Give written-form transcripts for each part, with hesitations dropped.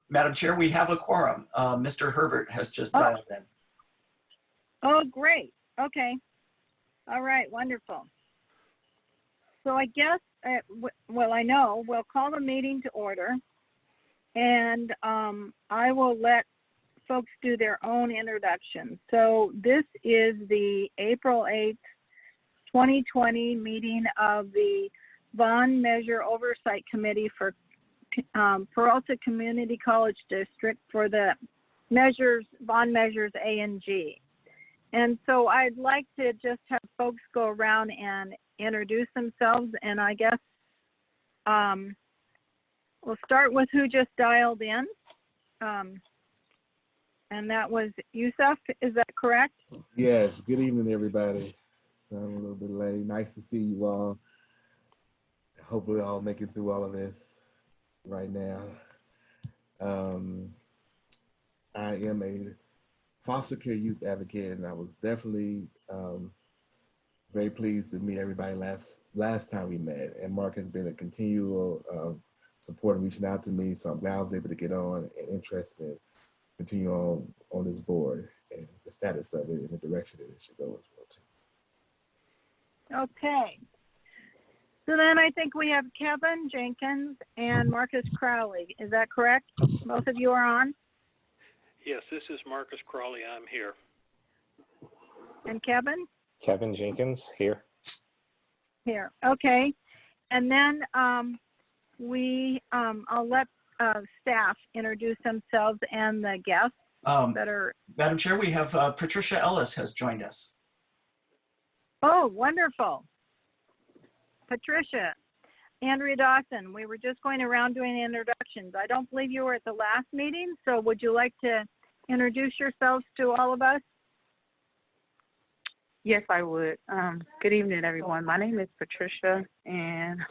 Madam Chair, we have a quorum. Mr. Herbert has just dialed in. Oh, great. Okay. All right. Wonderful. So I guess, well, I know we'll call the meeting to order, and I will let folks do their own introduction. So this is the April 8th, 2020 meeting of the Bond Measure Oversight Committee for Peralta Community College District for the bond measures A and G. And so I'd like to just have folks go around and introduce themselves. And I guess we'll start with who just dialed in. And that was Yusuf, is that correct? Yes, good evening, everybody. I'm a little bit late. Nice to see you all. Hopefully I'll make it through all of this right now. I am a foster care youth advocate, and I was definitely very pleased to meet everybody last time we met. And Mark has been a continual support and reaching out to me, so I'm glad I was able to get on and interested in continue on this board and the status of it and the direction that it should go as well too. Okay. So then I think we have Kevin Jenkins and Marcus Crowley. Is that correct? Both of you are on? Yes, this is Marcus Crowley. I'm here. And Kevin? Kevin Jenkins, here. Here. Okay. And then I'll let staff introduce themselves and the guests that are. Madam Chair, we have Patricia Ellis has joined us. Oh, wonderful. Patricia, Andrea Dawson, we were just going around doing introductions. I don't believe you were at the last meeting, so would you like to introduce yourselves to all of us? Yes, I would. Good evening, everyone. My name is Patricia, and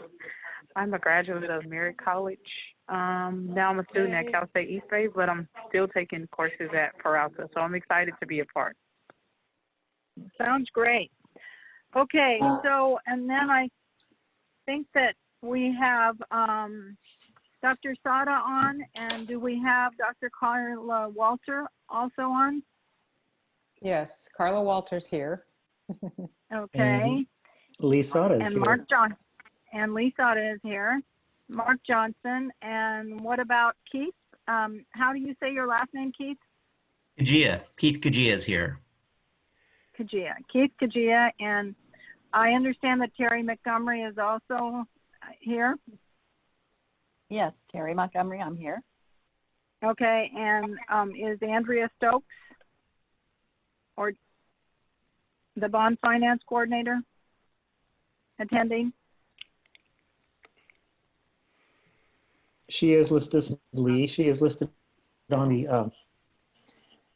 I'm a graduate of Merritt College. Now I'm a student at Cal State East Bay, but I'm still taking courses at Peralta, so I'm excited to be a part. Sounds great. Okay, so, and then I think that we have Dr. Sada on, and do we have Dr. Carla Walter also on? Yes, Carla Walter's here. Okay. Lee Sada is and here. Mark Johnson. And Lee Sada is here. Mark Johnson. And what about Keith? How do you say your last name, Keith? Kajia. Keith Kajia is here. Kajia. Keith Kajia. And I understand that Terry Montgomery is also here. Yes, Terry Montgomery, I'm here. Okay, and is Andrea Stokes or the bond finance coordinator attending? She is listed as Lee. She is listed on the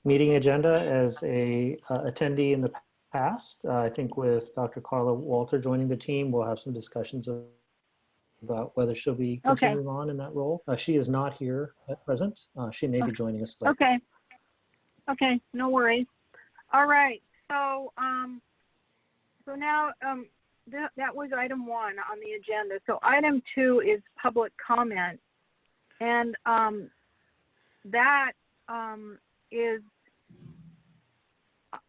meeting agenda as a attendee in the past. I think with Dr. Carla Walter joining the team, we'll have some discussions about whether she'll be continuing on in that role. She is not here at present. She may be joining us later. Okay. Okay, no worries. All right. So, so now that was item 1 on the agenda. So item 2 is public comment, and that is,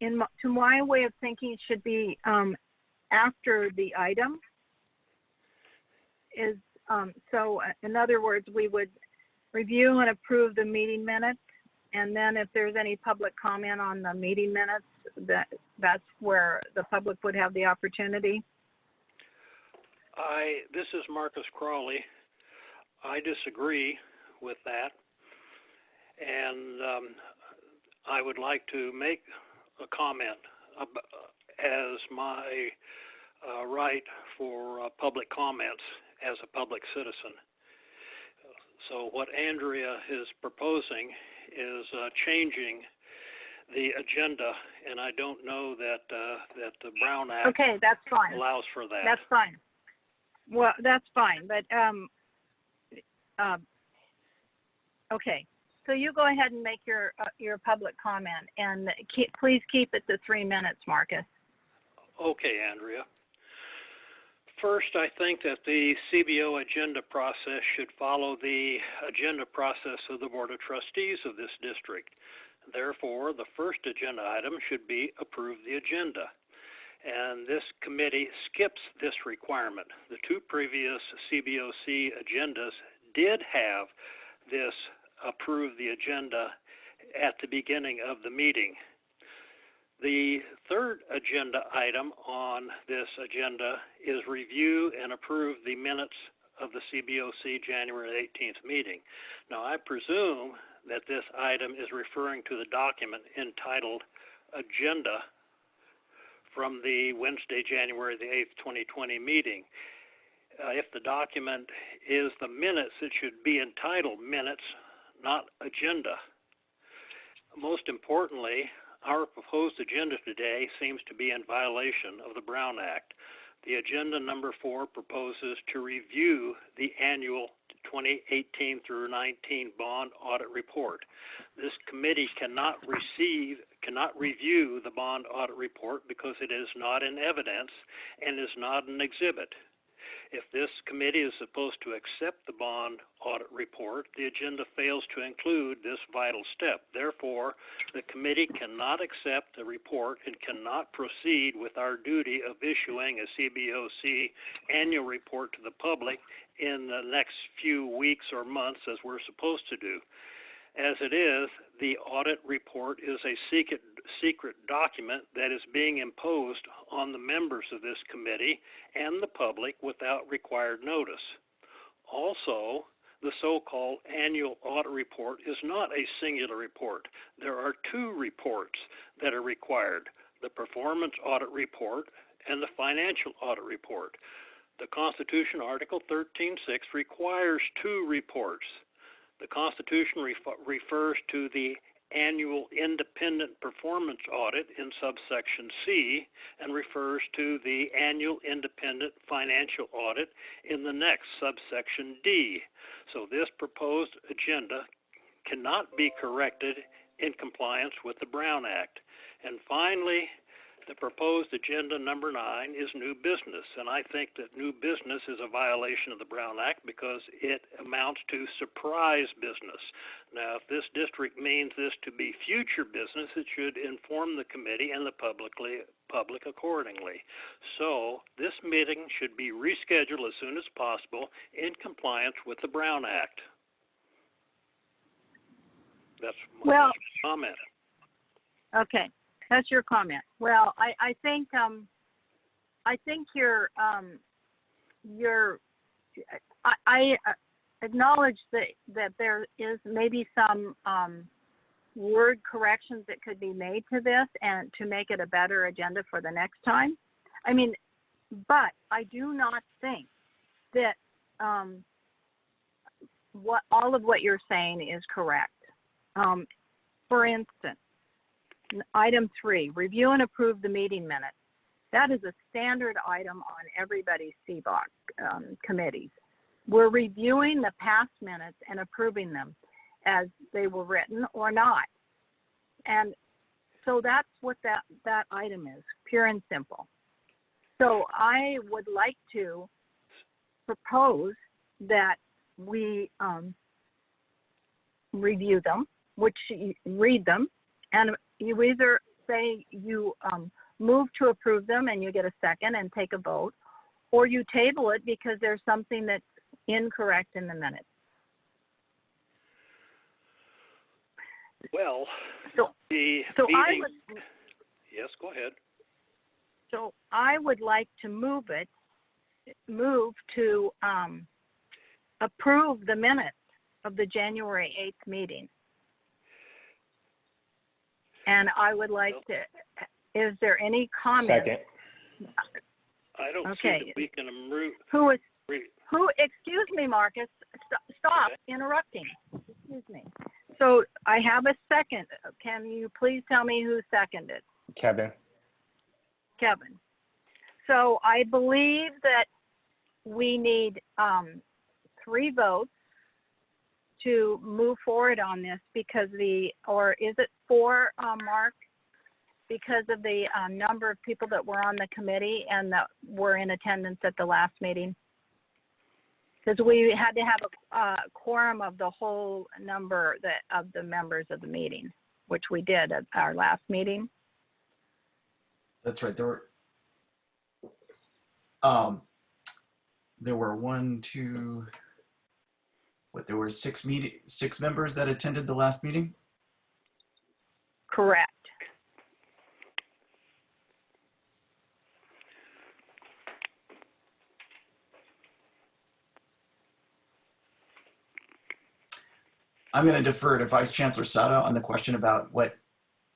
to my way of thinking, should be after the item. Is so in other words, we would review and approve the meeting minutes, and then if there's any public comment on the meeting minutes, that's where the public would have the opportunity. This is Marcus Crowley. I disagree with that, and I would like to make a comment as my right for public comments as a public citizen. So what Andrea is proposing is changing the agenda, and I don't know that that the Brown Act that's fine. allows for that. That's fine. Well, that's fine, but okay. So you go ahead and make your public comment, and please keep it to 3 minutes, Marcus. Okay, Andrea. First, I think that the CBO agenda process should follow the agenda process of the Board of Trustees of this district. Therefore, the first agenda item should be approve the agenda. And this committee skips this requirement. The two previous CBOC agendas did have this approve the agenda at the beginning of the meeting. The third agenda item on this agenda is review and approve the minutes of the CBOC January 18th meeting. Now, I presume that this item is referring to the document entitled Agenda from the Wednesday, January the 8th, 2020 meeting. If the document is the minutes, it should be entitled Minutes, not Agenda. Most importantly, our proposed agenda today seems to be in violation of the Brown Act. The agenda number 4 proposes to review the annual 2018 through 19 bond audit report. This committee cannot review the bond audit report because it is not in evidence and is not an exhibit. If this committee is supposed to accept the bond audit report, the agenda fails to include this vital step. Therefore, the committee cannot accept the report and cannot proceed with our duty of issuing a CBOC annual report to the public in the next few weeks or months as we're supposed to do. As it is, the audit report is a secret document that is being imposed on the members of this committee and the public without required notice. Also, the so-called annual audit report is not a singular report. There are 2 reports that are required, the performance audit report and the financial audit report. The Constitution, Article 13.6, requires 2 reports. The Constitution refers to the annual independent performance audit in subsection C and refers to the annual independent financial audit in the next subsection D. So this proposed agenda cannot be corrected in compliance with the Brown Act. And finally, the proposed agenda number 9 is new business, and I think that new business is a violation of the Brown Act because it amounts to surprise business. Now, if this district means this to be future business, it should inform the committee and the public accordingly. So this meeting should be rescheduled as soon as possible in compliance with the Brown Act. That's my comment. Okay. That's your comment. Well, I think I acknowledge that there is maybe some word corrections that could be made to this and to make it a better agenda for the next time. I mean, but I do not think that all of what you're saying is correct. For instance, item 3, review and approve the meeting minutes. That is a standard item on everybody's CBOC committees. We're reviewing the past minutes and approving them as they were written or not. And so that's what that item is, pure and simple. So I would like to propose that we review them, which you read them, and you either say you move to approve them and you get a second and take a vote, or you table it because there's something that's incorrect in the minutes. Well, yes, go ahead. So I would like to move to approve the minutes of the January 8th meeting. And I would like to, is there any comment? Second. I don't see that we can move. Excuse me, Marcus, stop interrupting. Excuse me. So I have a second. Can you please tell me who seconded? Kevin. Kevin. So I believe that we need 3 votes to move forward on this because or is it 4, Mark? because of the number of people that were on the committee and that were in attendance at the last meeting. Because we had to have a quorum of the whole number of the members of the meeting, which we did at our last meeting. That's right. There were there were six members that attended the last meeting? Correct. I'm going to defer to Vice Chancellor Sada on the question about what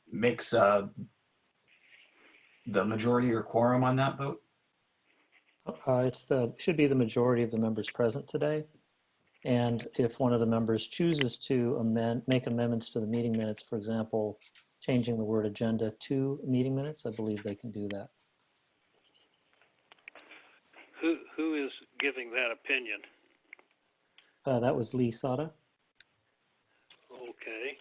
makes the majority or quorum on that vote. Should be the majority of the members present today. And if one of the members chooses to make amendments to the meeting minutes, for example, changing the word agenda to meeting minutes, I believe they can do that. Who is giving that opinion? That was Lee Sada. Okay.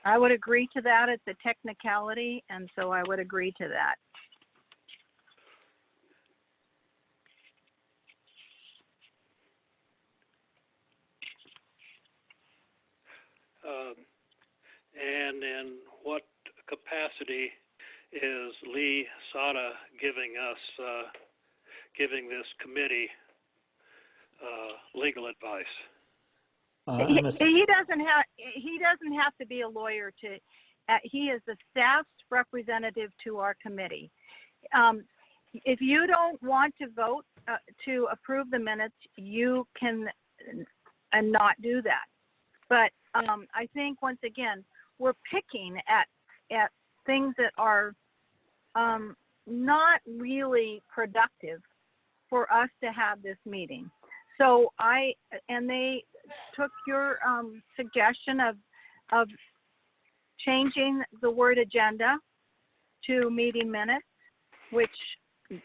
I would agree to that. It's a technicality, and so I would agree to that. And in what capacity is Lee Sada giving this committee legal advice? He doesn't have to be a lawyer to. He is the staff's representative to our committee. If you don't want to vote to approve the minutes, you can not do that. But I think once again we're picking at things that are not really productive for us to have this meeting. So they took your suggestion of changing the word agenda to meeting minutes, which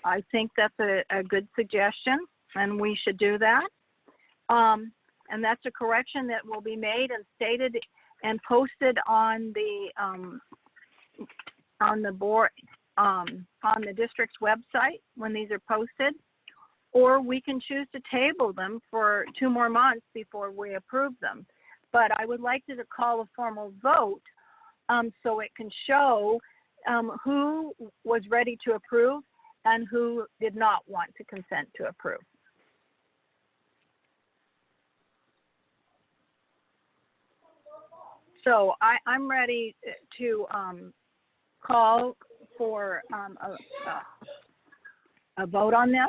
I think that's a good suggestion, and we should do that. And that's a correction that will be made and stated and posted on the board, on the district's website when these are posted. Or we can choose to table them for 2 more months before we approve them. But I would like to call a formal vote so it can show who was ready to approve and who did not want to consent to approve. So I'm ready to call for a vote on this.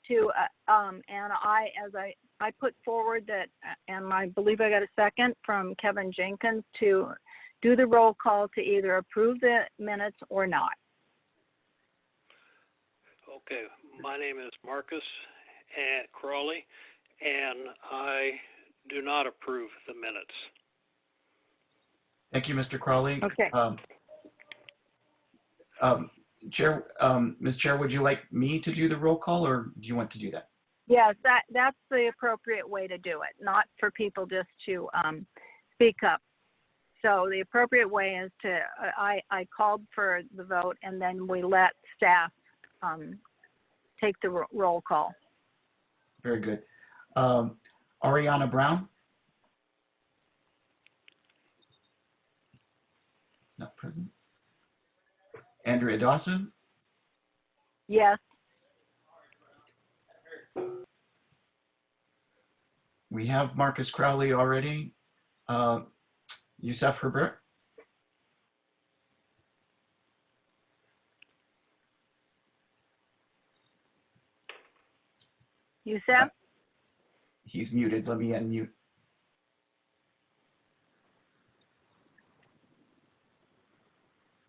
And I put forward that, and I believe I got a second from Kevin Jenkins to do the roll call to either approve the minutes or not. Okay, my name is Marcus Crawley, and I do not approve the minutes. Thank you, Mr. Crawley. Okay. Chair, Ms. Chair, would you like me to do the roll call, or do you want to do that? Yes, that's the appropriate way to do it, not for people just to speak up. So the appropriate way is to, I called for the vote, and then we let staff take the roll call. Very good. Ariana Brown? It's not present. Andrea Dawson? Yes. We have Marcus Crowley already. Youssef Herbert? Youssef? He's muted. Let me unmute.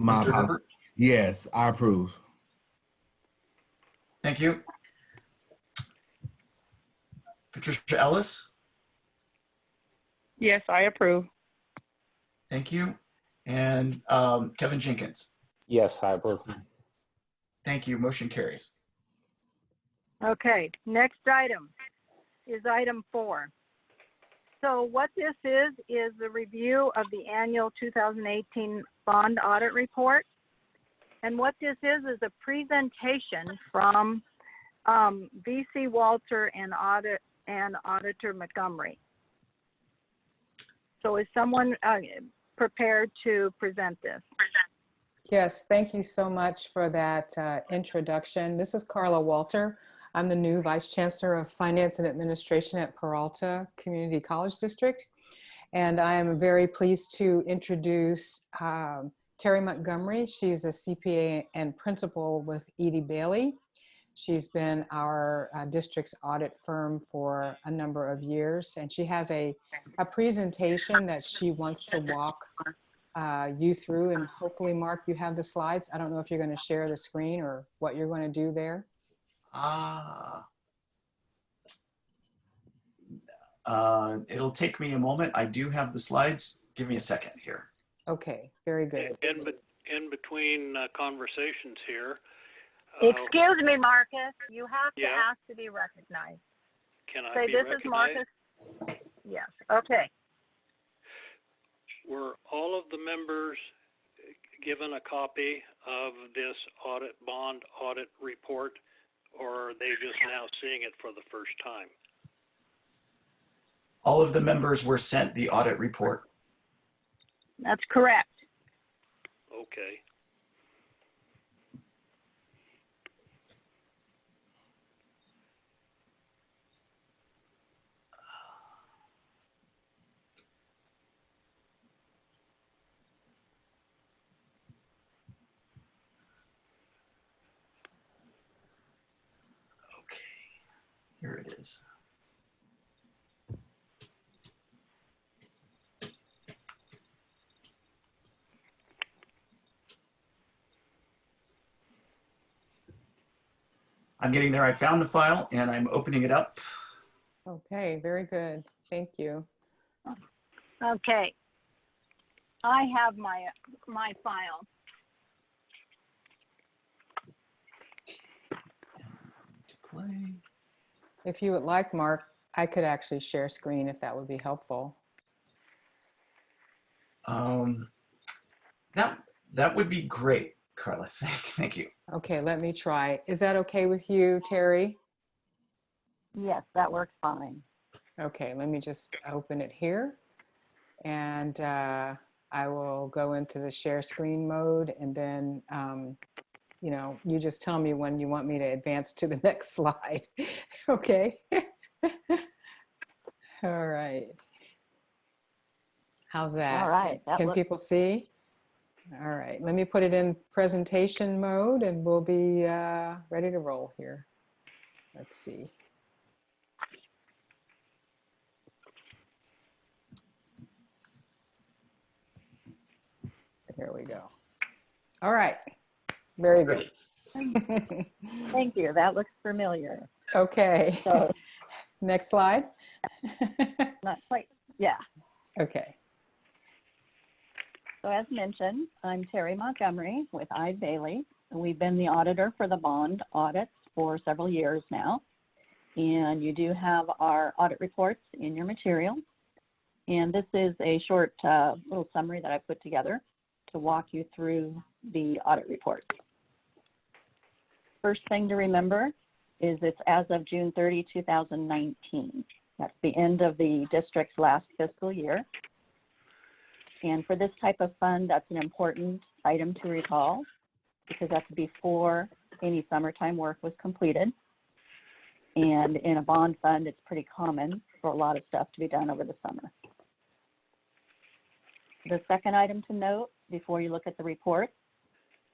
Mr. Herbert? Yes, I approve. Thank you. Patricia Ellis? Yes, I approve. Thank you. And Kevin Jenkins? Yes, I approve. Thank you. Motion carries. Okay, next item is item 4. So what this is the review of the annual 2018 bond audit report. And what this is a presentation from VC Walter and Auditor Montgomery. So is someone prepared to present this? Yes, thank you so much for that introduction. This is Carla Walter. I'm the new Vice Chancellor of Finance and Administration at Peralta Community College District. And I am very pleased to introduce Terry Montgomery. She's a CPA and principal with Edie Bailey. She's been our district's audit firm for a number of years, and she has a presentation that she wants to walk you through, and hopefully, Mark, you have the slides. I don't know if you're going to share the screen or what you're going to do there. It'll take me a moment. I do have the slides. Give me a second here. Okay, very good. In between conversations here. Excuse me, Marcus. You have to Yeah. ask to be recognized. Can I Say, be this recognized? is Marcus. Yes. Okay. Were all of the members given a copy of this bond audit report, or are they just now seeing it for the first time? All of the members were sent the audit report. That's correct. Okay. Okay, here it is. I'm getting there. I found the file and I'm opening it up. Okay, very good. Thank you. Okay. I have my file. Play. If you would like, Mark, I could actually share screen if that would be helpful. That would be great, Carla. Thank you. Okay, let me try. Is that okay with you, Terry? Yes, that works fine. Okay, let me just open it here. And I will go into the share screen mode, and then, you know, you just tell me when you want me to advance to the next slide. Okay. All right. How's that? All right. Can people see? All right, let me put it in presentation mode and we'll be ready to roll here. Let's see. There we go. All right, very good. Thank you. That looks familiar. Okay, So, next slide. not quite. Yeah. Okay. So as mentioned, I'm Terry Montgomery with Ide Bailey. We've been the auditor for the bond audits for several years now. And you do have our audit reports in your material. And this is a short little summary that I put together to walk you through the audit report. First thing to remember is it's as of June 30, 2019. That's the end of the district's last fiscal year. And for this type of fund, that's an important item to recall because that's before any summertime work was completed. And in a bond fund, it's pretty common for a lot of stuff to be done over the summer. The second item to note before you look at the report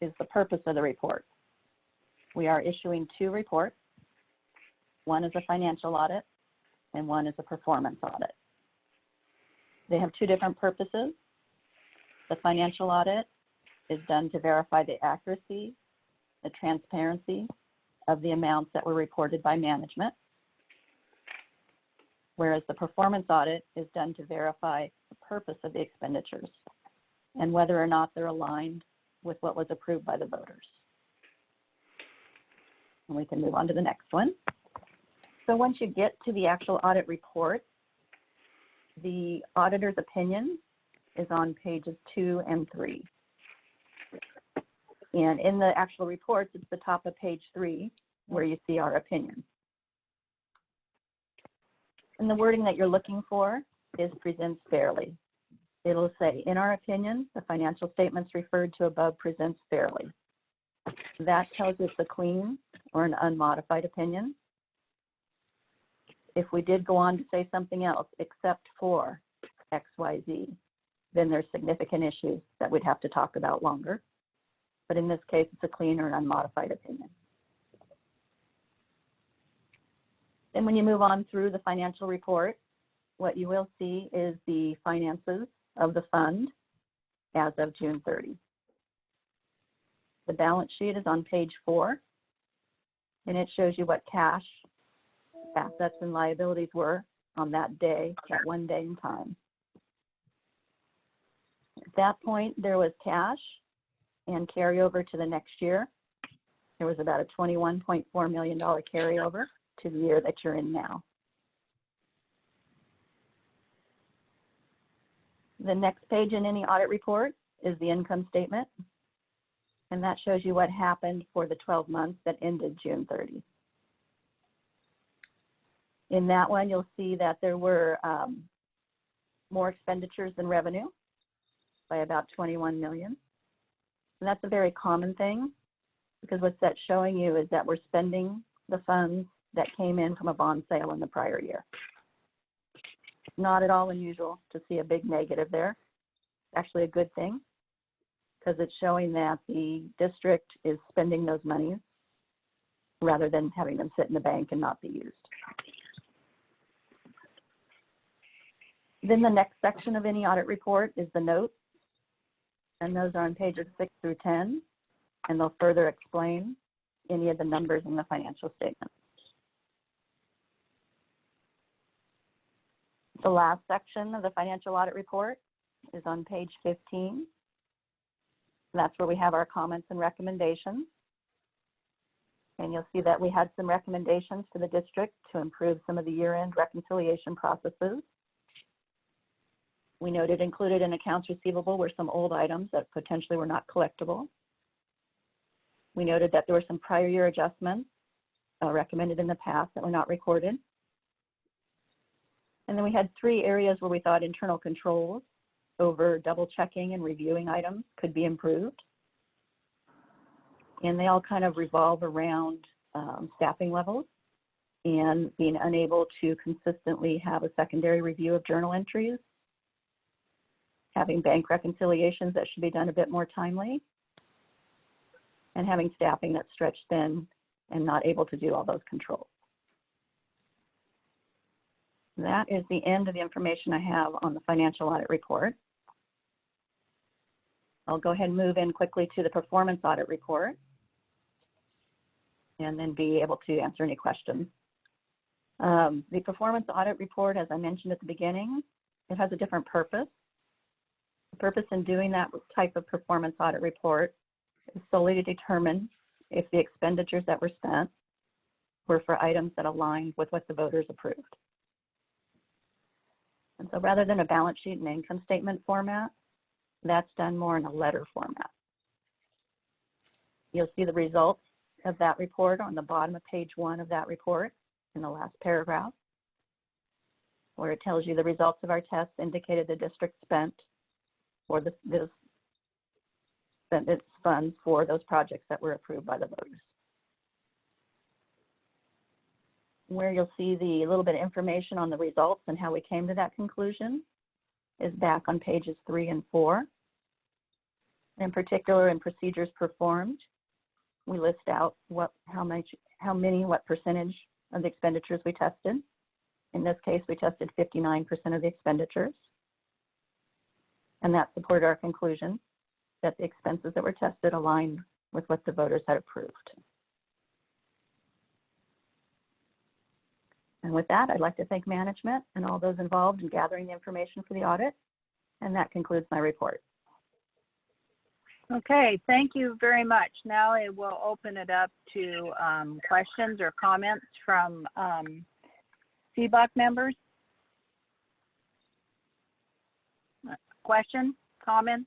is the purpose of the report. We are issuing two reports. One is a financial audit and one is a performance audit. They have two different purposes. The financial audit is done to verify the accuracy, the transparency of the amounts that were reported by management, whereas the performance audit is done to verify the purpose of the expenditures and whether or not they're aligned with what was approved by the voters. And we can move on to the next one. So once you get to the actual audit report, the auditor's opinion is on pages 2 and 3. And in the actual reports, it's the top of page 3 where you see our opinion. And the wording that you're looking for is presents fairly. It'll say, in our opinion, the financial statements referred to above presents fairly. That tells us a clean or an unmodified opinion. If we did go on to say something else except for XYZ, then there's significant issues that we'd have to talk about longer. But in this case, it's a clean or an unmodified opinion. Then when you move on through the financial report, what you will see is the finances of the fund as of June 30. The balance sheet is on page 4, and it shows you what cash, assets, and liabilities were on that day, that one day in time. At that point, there was cash and carryover to the next year. There was about a $21.4 million carryover to the year that you're in now. The next page in any audit report is the income statement, and that shows you what happened for the 12 months that ended June 30. In that one, you'll see that there were more expenditures than revenue by about 21 million. And that's a very common thing, because what that's showing you is that we're spending the funds that came in from a bond sale in the prior year. Not at all unusual to see a big negative there. It's actually a good thing, because it's showing that the district is spending those monies rather than having them sit in the bank and not be used. Then the next section of any audit report is the notes, and those are on pages 6 through 10, and they'll further explain any of the numbers in the financial statement. The last section of the financial audit report is on page 15. That's where we have our comments and recommendations. And you'll see that we had some recommendations for the district to improve some of the year-end reconciliation processes. We noted included in accounts receivable were some old items that potentially were not collectible. We noted that there were some prior year adjustments recommended in the past that were not recorded. And then we had 3 areas where we thought internal controls over double checking and reviewing items could be improved. And they all kind of revolve around staffing levels and being unable to consistently have a secondary review of journal entries, having bank reconciliations that should be done a bit more timely, and having staffing that's stretched thin and not able to do all those controls. That is the end of the information I have on the financial audit report. I'll go ahead and move in quickly to the performance audit report and then be able to answer any questions. The performance audit report, as I mentioned at the beginning, it has a different purpose. The purpose in doing that type of performance audit report is solely to determine if the expenditures that were spent were for items that aligned with what the voters approved. And so rather than a balance sheet and income statement format, that's done more in a letter format. You'll see the results of that report on the bottom of page 1 of that report in the last paragraph, where it tells you the results of our tests indicated the district spent for spent its funds for those projects that were approved by the voters. Where you'll see the little bit of information on the results and how we came to that conclusion is back on pages 3 and 4. In particular, in procedures performed, we list out what percentage of the expenditures we tested. In this case, we tested 59% of the expenditures. And that supported our conclusion that the expenses that were tested aligned with what the voters had approved. And with that, I'd like to thank management and all those involved in gathering the information for the audit. And that concludes my report. Okay, thank you very much. Now I will open it up to questions or comments from CBOC members. Question, comment?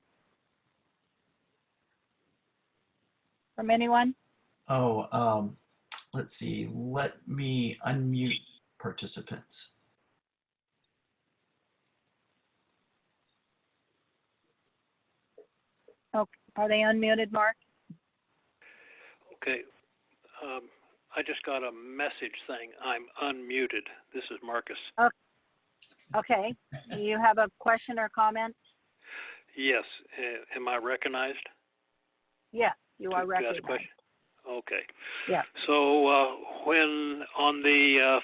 from anyone? Oh, let's see. Let me unmute participants. Oh, are they unmuted, Mark? Okay. I just got a message saying I'm unmuted. This is Marcus. Okay. You have a question or comment? Yes. Am I recognized? Yes, you are To ask a recognized. question? Okay. Yeah. So when on the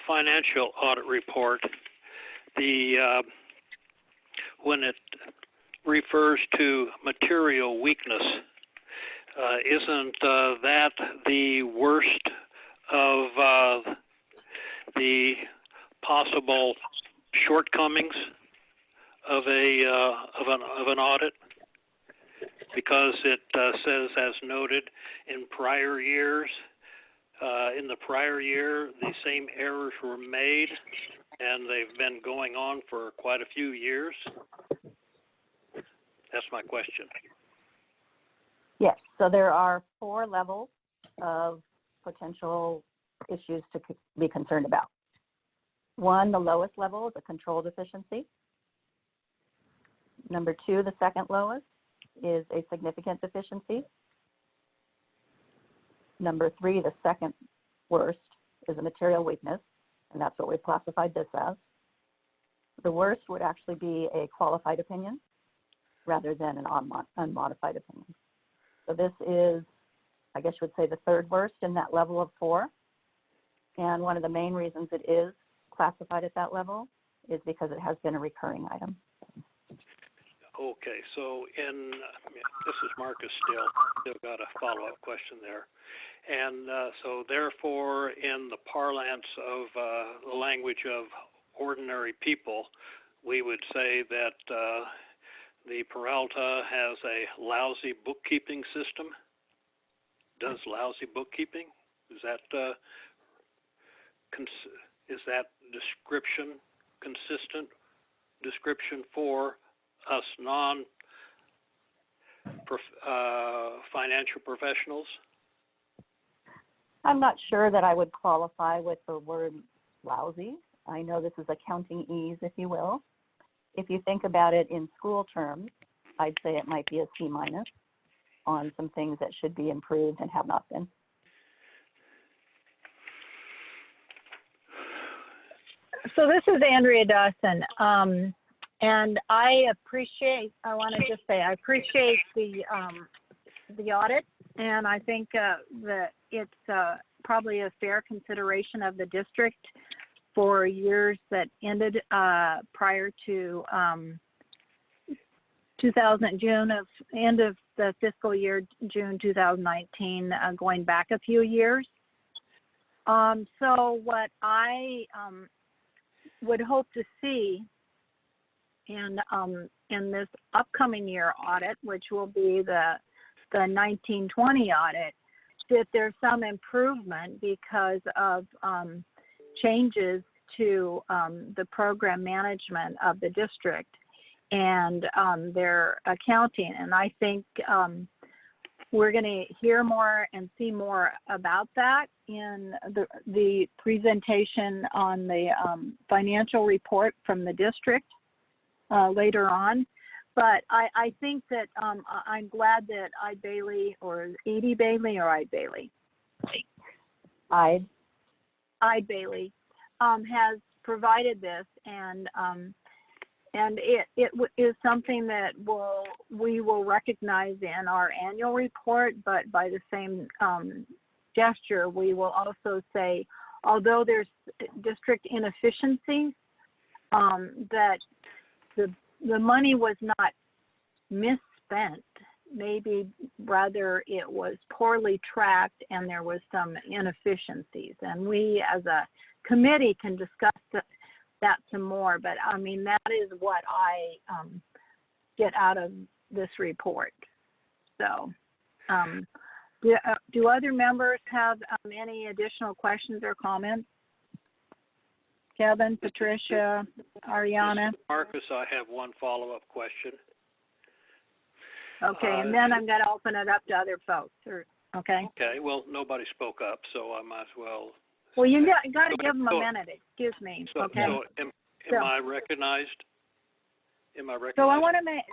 financial audit report, when it refers to material weakness, isn't that the worst of the possible shortcomings of an audit? Because it says, as noted, in prior years, in the prior year, the same errors were made, and they've been going on for quite a few years. That's my question. Yes, so there are 4 levels of potential issues to be concerned about. 1, the lowest level is a control deficiency. Number 2, the second lowest, is a significant deficiency. Number 3, the second worst, is a material weakness, and that's what we've classified this as. The worst would actually be a qualified opinion rather than an unmodified opinion. So this is, I guess you would say, the third worst in that level of 4. And one of the main reasons it is classified at that level is because it has been a recurring item. Okay, so this is Marcus still got a follow-up question there. And so therefore, in the parlance of the language of ordinary people, we would say that the Peralta has a lousy bookkeeping system, does lousy bookkeeping. Is that description consistent description for us financial professionals? I'm not sure that I would qualify with the word lousy. I know this is accounting ease, if you will. If you think about it in school terms, I'd say it might be a C- on some things that should be improved and have not been. So this is Andrea Dawson. And I want to just say, I appreciate the audit, and I think that it's probably a fair consideration of the district for years that ended prior to end of the fiscal year, June 2019, going back a few years. So what I would hope to see in this upcoming year audit, which will be the 1920 audit, that there's some improvement because of changes to the program management of the district and their accounting. And I think we're going to hear more and see more about that in the presentation on the financial report from the district later on. But I think that I'm glad that Ide Bailey has provided this, and it is something that we will recognize in our annual report, but by the same gesture, we will also say, although there's district inefficiencies, that the money was not misspent. Maybe rather it was poorly tracked and there was some inefficiencies. And we as a committee can discuss that some more, but I mean, that is what I get out of this report. So do other members have any additional questions or comments? Kevin, Patricia, Ariana? Marcus, I have one follow-up question. Okay, and then I'm going to open it up to other folks. Okay. Okay, well, nobody spoke up, so I might as well. Well, you got to give them a minute. Excuse me. Okay. So am I recognized? Am I recognized? So I want to make.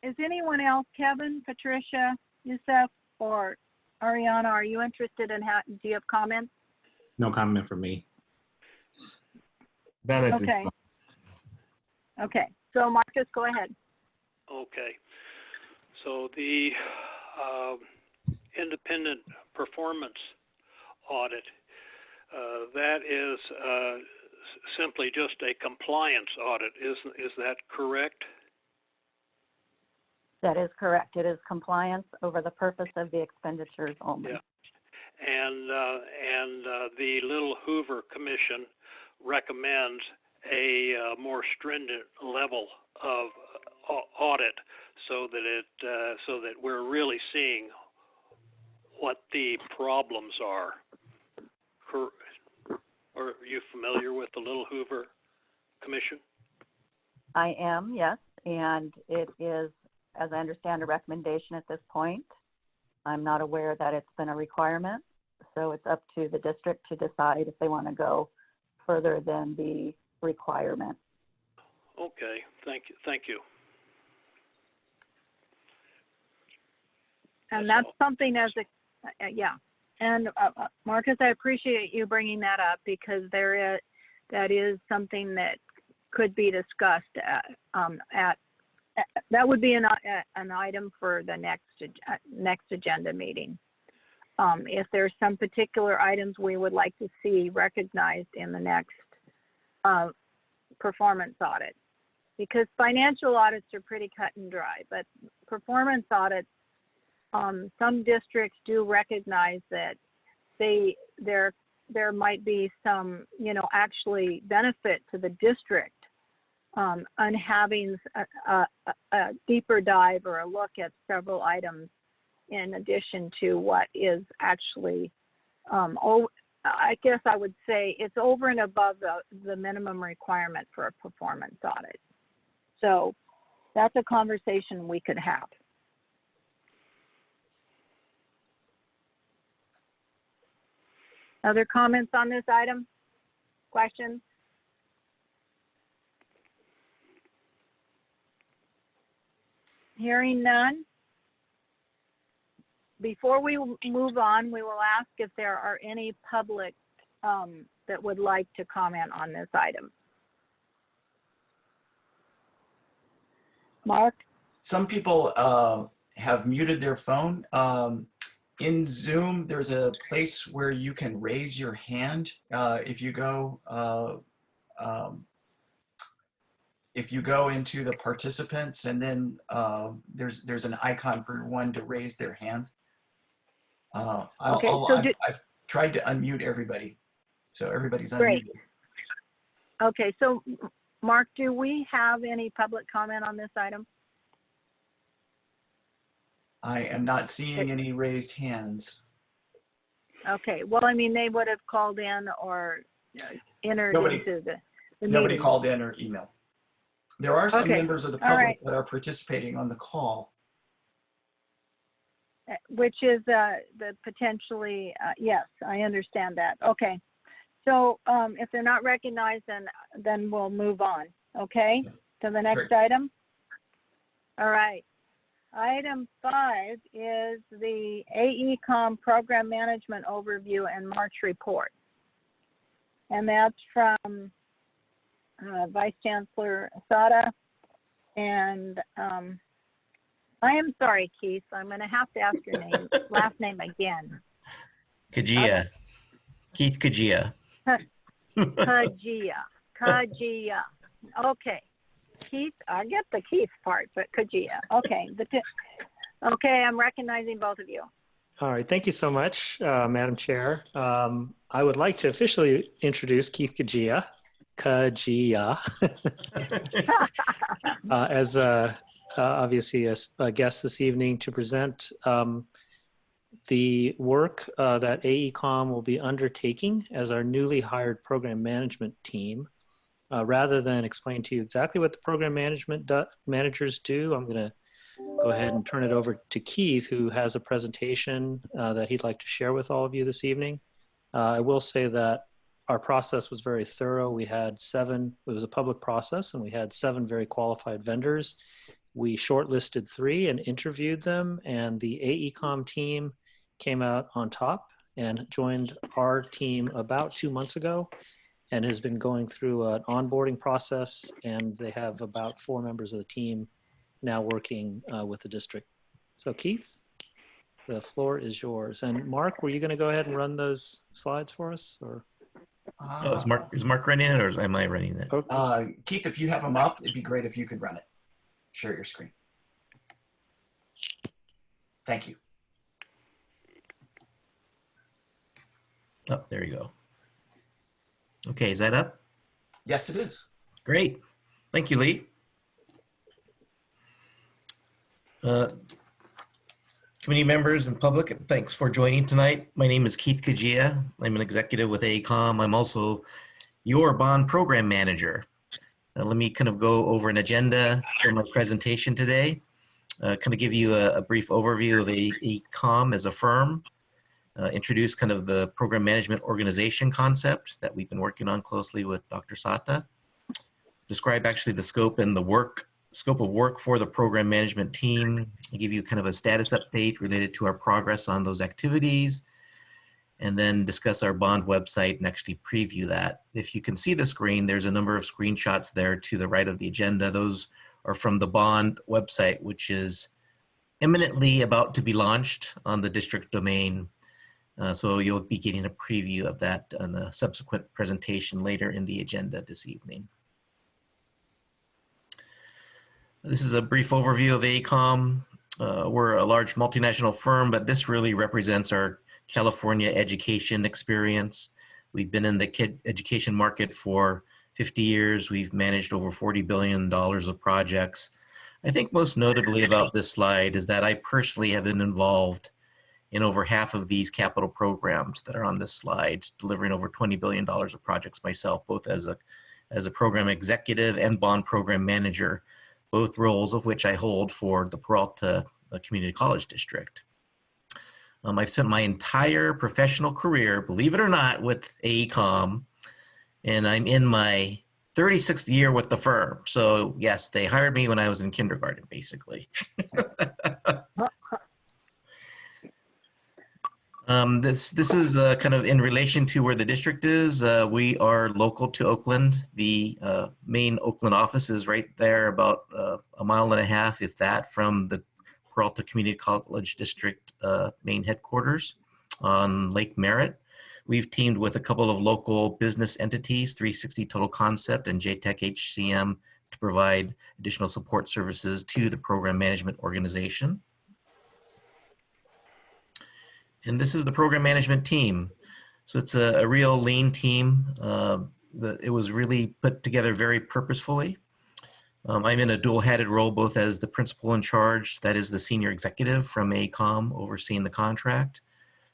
Is anyone else, Kevin, Patricia, Yusef, or Ariana? Are you interested in do you have comments? No comment from me. Okay. Okay. So Marcus, go ahead. Okay. So the independent performance audit, that is simply just a compliance audit. Is that correct? That is correct. It is compliance over the purpose of the expenditures only. Yeah. And the Little Hoover Commission recommends a more stringent level of audit so that we're really seeing what the problems are. Are you familiar with the Little Hoover Commission? I am, yes, and it is, as I understand, a recommendation at this point. I'm not aware that it's been a requirement, so it's up to the district to decide if they want to go further than the requirement. Okay, thank you. Thank you. And that's something as a, yeah. And Marcus, I appreciate you bringing that up because that is something that could be discussed that would be an item for the next agenda meeting. If there's some particular items we would like to see recognized in the next performance audit, because financial audits are pretty cut and dry, but performance audits, some districts do recognize that there might be some, actually benefit to the district on having a deeper dive or a look at several items in addition to what is actually, I guess I would say it's over and above the minimum requirement for a performance audit. So that's a conversation we could have. Other comments on this item? Questions? Hearing none. Before we move on, we will ask if there are any public that would like to comment on this item. Mark? Some people have muted their phone. In Zoom, there's a place where you can raise your hand. If you go into the participants, and then there's an icon for one to raise their hand. I've tried to unmute everybody, so everybody's Great. unmuted. Okay, so Mark, do we have any public comment on this item? I am not seeing any raised hands. Okay, well, I mean, they would have called in or entered into the Nobody meeting. called in or emailed. There are some Okay. members of the public that are participating on the call. Which is the potentially, yes, I understand that. Okay, so if they're not recognized, then we'll move on, okay, to the next Great. item. All right. Item 5 is the AECOM Program Management Overview and March Report. And that's from Vice Chancellor Asada. And I am sorry, Keith, I'm going to have to ask your last name again. Kajia. Keith Kajia. Kajia. Okay. Keith, I get the Keith part, but Kajia. Okay. Okay, I'm recognizing both of you. All right, thank you so much, Madam Chair. I would like to officially introduce Keith Kajia, as obviously a guest this evening to present the work that AECOM will be undertaking as our newly hired program management team. Rather than explain to you exactly what the program management managers do, I'm going to go ahead and turn it over to Keith, who has a presentation that he'd like to share with all of you this evening. I will say that our process was very thorough. We had it was a public process, and we had 7 very qualified vendors. We shortlisted 3 and interviewed them, and the AECOM team came out on top and joined our team about 2 months ago and has been going through an onboarding process, and they have about 4 members of the team now working with the district. So Keith, the floor is yours. And Mark, were you gonna go ahead and run those slides for us, or? Oh, is Mark running it, or am I running it? Keith, if you have them up, it'd be great if you could run it. Share your screen. Thank you. Oh, there you go. Okay, is that up? Yes, it is. Great. Thank you, Lee. Committee members and public, thanks for joining tonight. My name is Keith Kajia. I'm an executive with AECOM. I'm also your bond program manager. Let me kind of go over an agenda for my presentation today. Kind of give you a brief overview of AECOM as a firm. Introduce kind of the program management organization concept that we've been working on closely with Dr. Sata. Describe actually the scope and the scope of work for the program management team. I'll give you kind of a status update related to our progress on those activities, and then discuss our bond website and actually preview that. If you can see the screen, there's a number of screenshots there to the right of the agenda. Those are from the bond website, which is imminently about to be launched on the district domain. So you'll be getting a preview of that on a subsequent presentation later in the agenda this evening. This is a brief overview of AECOM. We're a large multinational firm, but this really represents our California education experience. We've been in the education market for 50 years. We've managed over $40 billion of projects. I think most notably about this slide is that I personally have been involved in over half of these capital programs that are on this slide, delivering over $20 billion of projects myself, both as a program executive and bond program manager, both roles of which I hold for the Peralta Community College District. I've spent my entire professional career, believe it or not, with AECOM, and I'm in my 36th year with the firm. So yes, they hired me when I was in kindergarten, basically. This is kind of in relation to where the district is. We are local to Oakland. The main Oakland office is right there, about a mile and a half, if that, from the Peralta Community College District main headquarters on Lake Merritt. We've teamed with a couple of local business entities, 360 Total Concept and JTech HCM, to provide additional support services to the program management organization. And this is the program management team. So it's a real lean team. It was really put together very purposefully. I'm in a dual-hatted role, both as the principal in charge, that is the senior executive from AECOM overseeing the contract.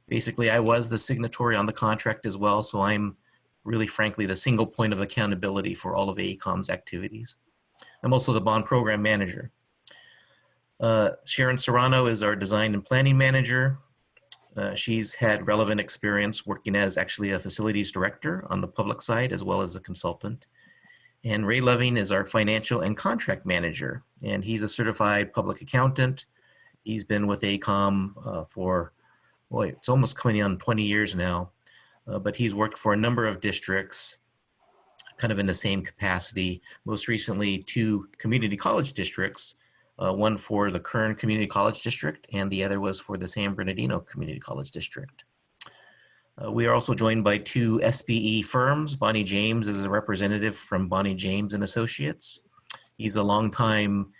Basically, I was the signatory on the contract as well, so I'm really, frankly, the single point of accountability for all of AECOM's activities. I'm also the bond program manager. Sharon Serrano is our design and planning manager. She's had relevant experience working as actually a facilities director on the public side as well as a consultant. And Ray Loving is our financial and contract manager, and he's a certified public accountant. He's been with AECOM for, boy, it's almost coming on 20 years now, but he's worked for a number of districts kind of in the same capacity. Most recently, 2 community college districts, one for the Kern Community College District, and the other was for the San Bernardino Community College District. We are also joined by 2 SBE firms. Bonnie James is a representative from Bonnie James and Associates. He's a longtime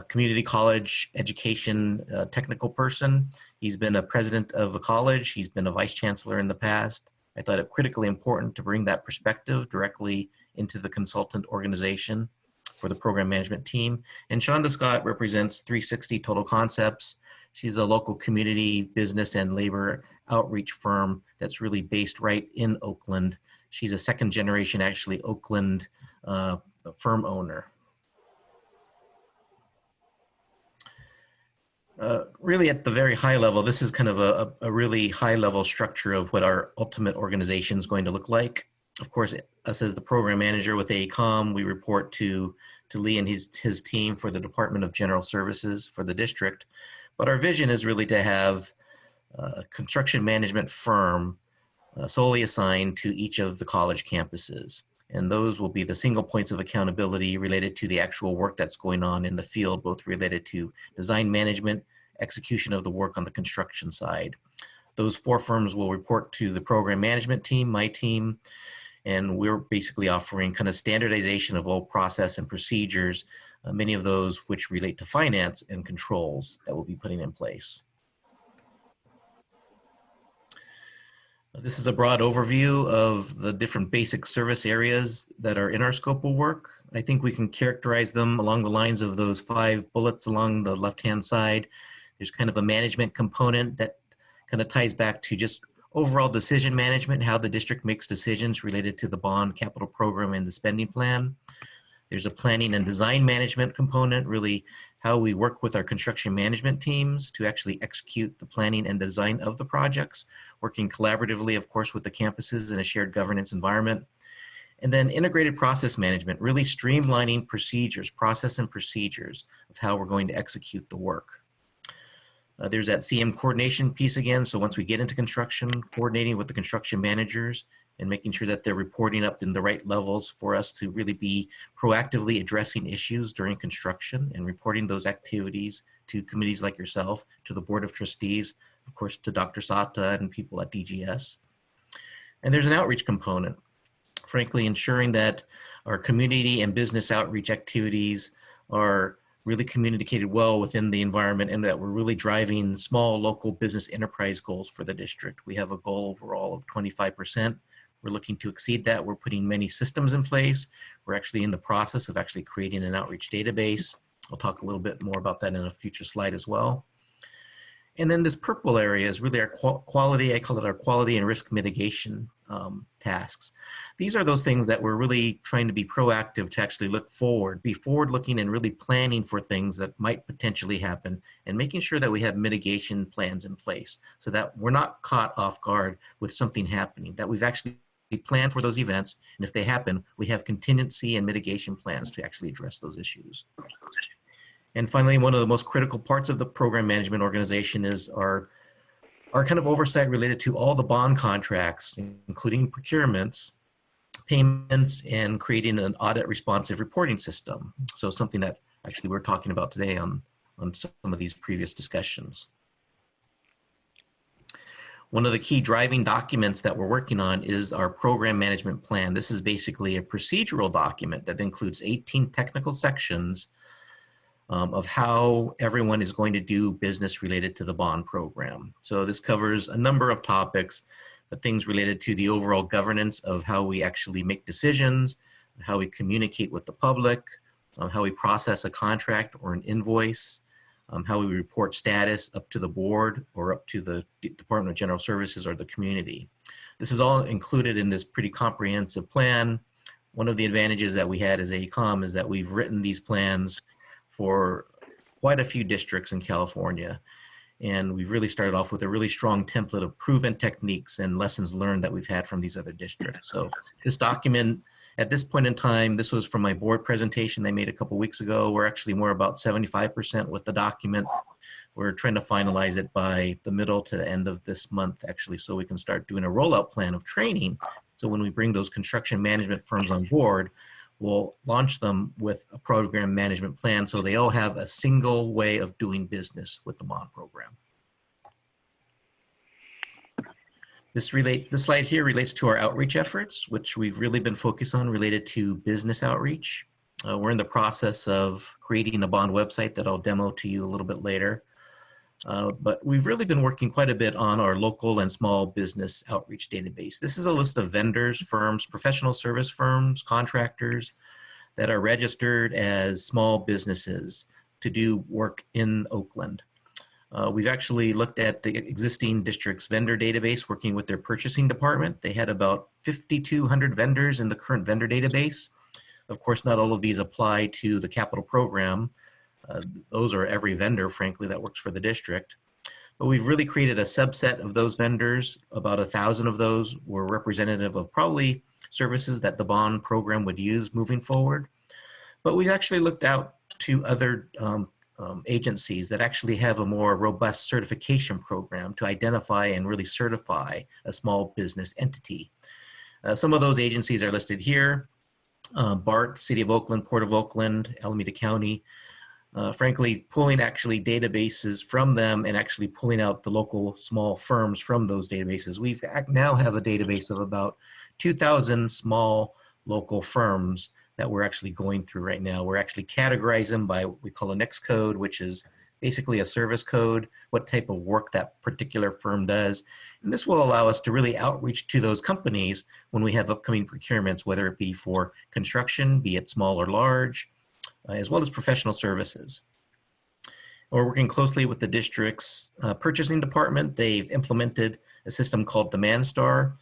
community college education technical person. He's been a president of a college. He's been a vice chancellor in the past. I thought it critically important to bring that perspective directly into the consultant organization for the program management team. And Shonda Scott represents 360 Total Concepts. She's a local community business and labor outreach firm that's really based right in Oakland. She's a second generation, actually, Oakland firm owner. Really at the very high level, this is kind of a really high level structure of what our ultimate organization is going to look like. Of course, us as the program manager with AECOM, we report to Lee and his team for the Department of General Services for the district. But our vision is really to have a construction management firm solely assigned to each of the college campuses. And those will be the single points of accountability related to the actual work that's going on in the field, both related to design management, execution of the work on the construction side. Those 4 firms will report to the program management team, my team, and we're basically offering kind of standardization of all process and procedures, many of those which relate to finance and controls that we'll be putting in place. This is a broad overview of the different basic service areas that are in our scope of work. I think we can characterize them along the lines of those 5 bullets along the left-hand side. There's kind of a management component that kind of ties back to just overall decision management, how the district makes decisions related to the bond capital program and the spending plan. There's a planning and design management component, really how we work with our construction management teams to actually execute the planning and design of the projects, working collaboratively, of course, with the campuses in a shared governance environment. And then integrated process management, really streamlining procedures, process and procedures of how we're going to execute the work. There's that CM coordination piece again. So once we get into construction, coordinating with the construction managers and making sure that they're reporting up in the right levels for us to really be proactively addressing issues during construction and reporting those activities to committees like yourself, to the Board of Trustees, of course, to Dr. Sata and people at DGS. And there's an outreach component, frankly, ensuring that our community and business outreach activities are really communicated well within the environment and that we're really driving small local business enterprise goals for the district. We have a goal overall of 25%. We're looking to exceed that. We're putting many systems in place. We're actually in the process of actually creating an outreach database. I'll talk a little bit more about that in a future slide as well. And then this purple area is really our quality, I call it our quality and risk mitigation tasks. These are those things that we're really trying to be proactive to actually look forward, be forward looking and really planning for things that might potentially happen and making sure that we have mitigation plans in place so that we're not caught off guard with something happening, that we've actually planned for those events. And if they happen, we have contingency and mitigation plans to actually address those issues. And finally, one of the most critical parts of the program management organization is our kind of oversight related to all the bond contracts, including procurements, payments, and creating an audit responsive reporting system. So something that actually we're talking about today on some of these previous discussions. One of the key driving documents that we're working on is our program management plan. This is basically a procedural document that includes 18 technical sections of how everyone is going to do business related to the bond program. So this covers a number of topics, but things related to the overall governance of how we actually make decisions, how we communicate with the public, how we process a contract or an invoice, how we report status up to the board or up to the Department of General Services or the community. This is all included in this pretty comprehensive plan. One of the advantages that we had as AECOM is that we've written these plans for quite a few districts in California. And we've really started off with a really strong template of proven techniques and lessons learned that we've had from these other districts. So this document, at this point in time, this was from my board presentation they made a couple weeks ago. We're actually more about 75% with the document. We're trying to finalize it by the middle to the end of this month, actually, so we can start doing a rollout plan of training. So when we bring those construction management firms on board, we'll launch them with a program management plan so they all have a single way of doing business with the bond program. This slide here relates to our outreach efforts, which we've really been focused on related to business outreach. We're in the process of creating a bond website that I'll demo to you a little bit later. But we've really been working quite a bit on our local and small business outreach database. This is a list of vendors, firms, professional service firms, contractors that are registered as small businesses to do work in Oakland. We've actually looked at the existing district's vendor database working with their purchasing department. They had about 5,200 vendors in the current vendor database. Of course, not all of these apply to the capital program, Those are every vendor, frankly, that works for the district. But we've really created a subset of those vendors. About 1,000 of those were representative of probably services that the bond program would use moving forward. But we've actually looked out to other agencies that actually have a more robust certification program to identify and really certify a small business entity. Some of those agencies are listed here. BART, City of Oakland, Port of Oakland, Alameda County. Frankly, pulling actually databases from them and actually pulling out the local small firms from those databases. We now have a database of about 2,000 small local firms that we're actually going through right now. We're actually categorizing them by what we call a NICS code, which is basically a service code, what type of work that particular firm does. And this will allow us to really outreach to those companies when we have upcoming procurements, whether it be for construction, be it small or large, as well as professional services. We're working closely with the district's purchasing department. They've implemented a system called Demand Star.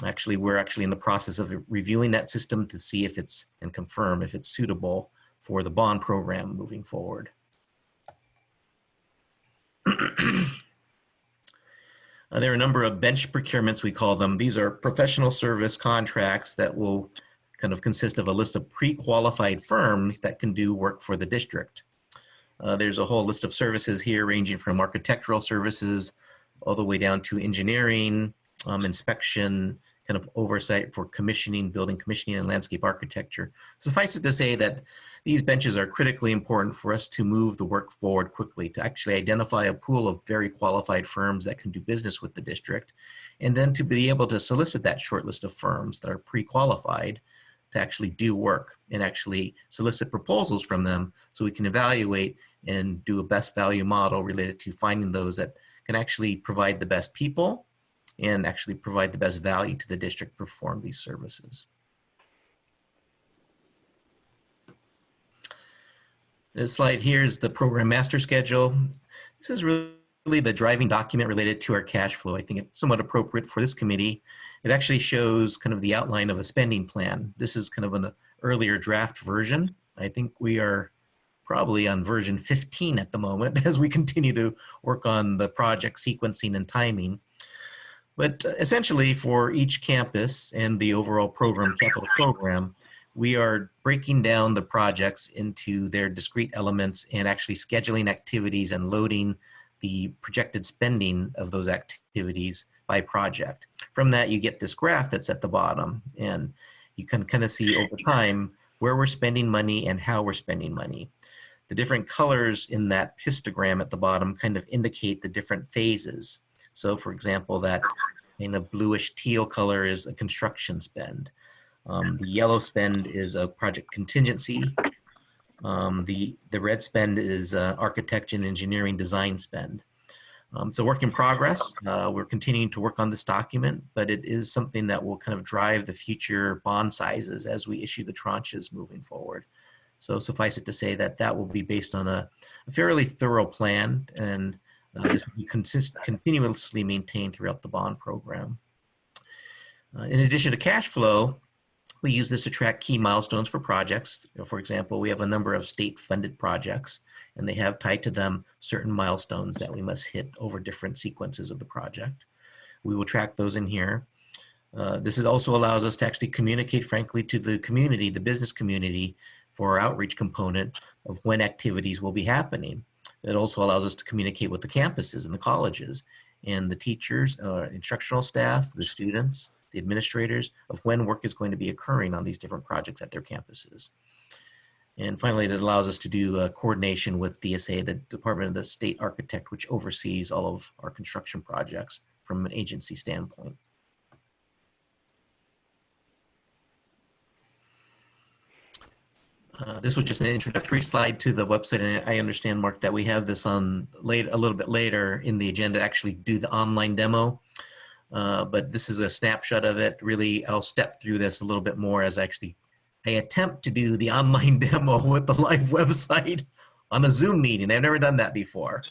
Actually, we're actually in the process of reviewing that system to see if it's, and confirm if it's suitable for the bond program moving forward. There are a number of bench procurements, we call them. These are professional service contracts that will kind of consist of a list of pre-qualified firms that can do work for the district. There's a whole list of services here ranging from architectural services all the way down to engineering, inspection, kind of oversight for commissioning, building commissioning, and landscape architecture. Suffice it to say that these benches are critically important for us to move the work forward quickly, to actually identify a pool of very qualified firms that can do business with the district, and then to be able to solicit that short list of firms that are pre-qualified to actually do work and actually solicit proposals from them so we can evaluate and do a best value model related to finding those that can actually provide the best people and actually provide the best value to the district to perform these services. This slide here is the program master schedule. This is really the driving document related to our cash flow. I think it's somewhat appropriate for this committee. It actually shows kind of the outline of a spending plan. This is kind of an earlier draft version. I think we are probably on version 15 at the moment as we continue to work on the project sequencing and timing. But essentially for each campus and the overall program, capital program, we are breaking down the projects into their discrete elements and actually scheduling activities and loading the projected spending of those activities by project. From that, you get this graph that's at the bottom, and you can kind of see over time where we're spending money and how we're spending money. The different colors in that histogram at the bottom kind of indicate the different phases. So for example, that in a bluish teal color is a construction spend. The yellow spend is a project contingency. The red spend is architecture and engineering design spend. It's a work in progress. We're continuing to work on this document, but it is something that will kind of drive the future bond sizes as we issue the tranches moving forward. So suffice it to say that that will be based on a fairly thorough plan, and this will be continuously maintained throughout the bond program. In addition to cash flow, we use this to track key milestones for projects. For example, we have a number of state-funded projects, and they have tied to them certain milestones that we must hit over different sequences of the project. We will track those in here. This also allows us to actually communicate, frankly, to the community, the business community, for our outreach component of when activities will be happening. It also allows us to communicate with the campuses and the colleges and the teachers, instructional staff, the students, the administrators, of when work is going to be occurring on these different projects at their campuses. And finally, that allows us to do coordination with DSA, the Department of the State Architect, which oversees all of our construction projects from an agency standpoint. This was just an introductory slide to the website, and I understand, Mark, that we have this on a little bit later in the agenda to actually do the online demo. But this is a snapshot of it. Really, I'll step through this a little bit more as I attempt to do the online demo with the live website on a Zoom meeting. I've never done that before.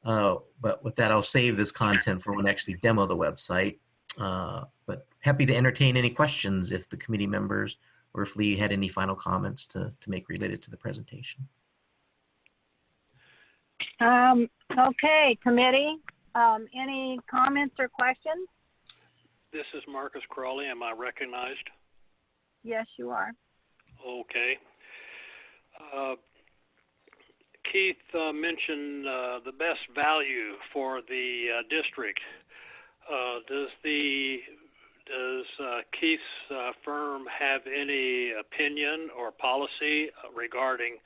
But with that, I'll save this content for when I actually demo the website. But happy to entertain any questions if the committee members or if Lee had any final comments to make related to the presentation. Okay, committee, any comments or questions? This is Marcus Crawley. Am I recognized? Yes, you are. Okay. Keith mentioned the best value for the district. Does Keith's firm have any opinion or policy regarding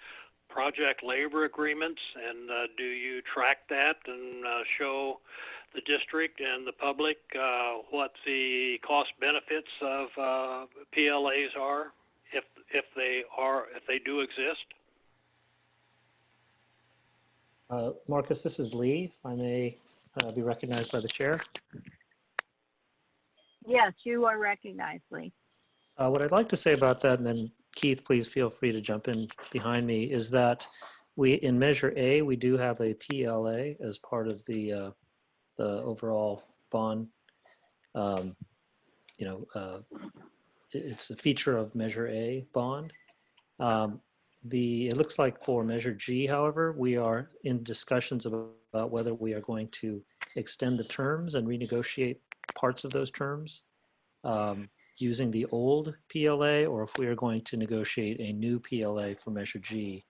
project labor agreements, and do you track that and show the district and the public what the cost benefits of PLAs are, if they do exist? Marcus, this is Lee. If I may be recognized by the chair. Yes, you are recognized, Lee. What I'd like to say about that, and then Keith, please feel free to jump in behind me, is that in Measure A, we do have a PLA as part of the overall bond. It's a feature of Measure A bond. It looks like for Measure G, however, we are in discussions about whether we are going to extend the terms and renegotiate parts of those terms using the old PLA, or if we are going to negotiate a new PLA for Measure G.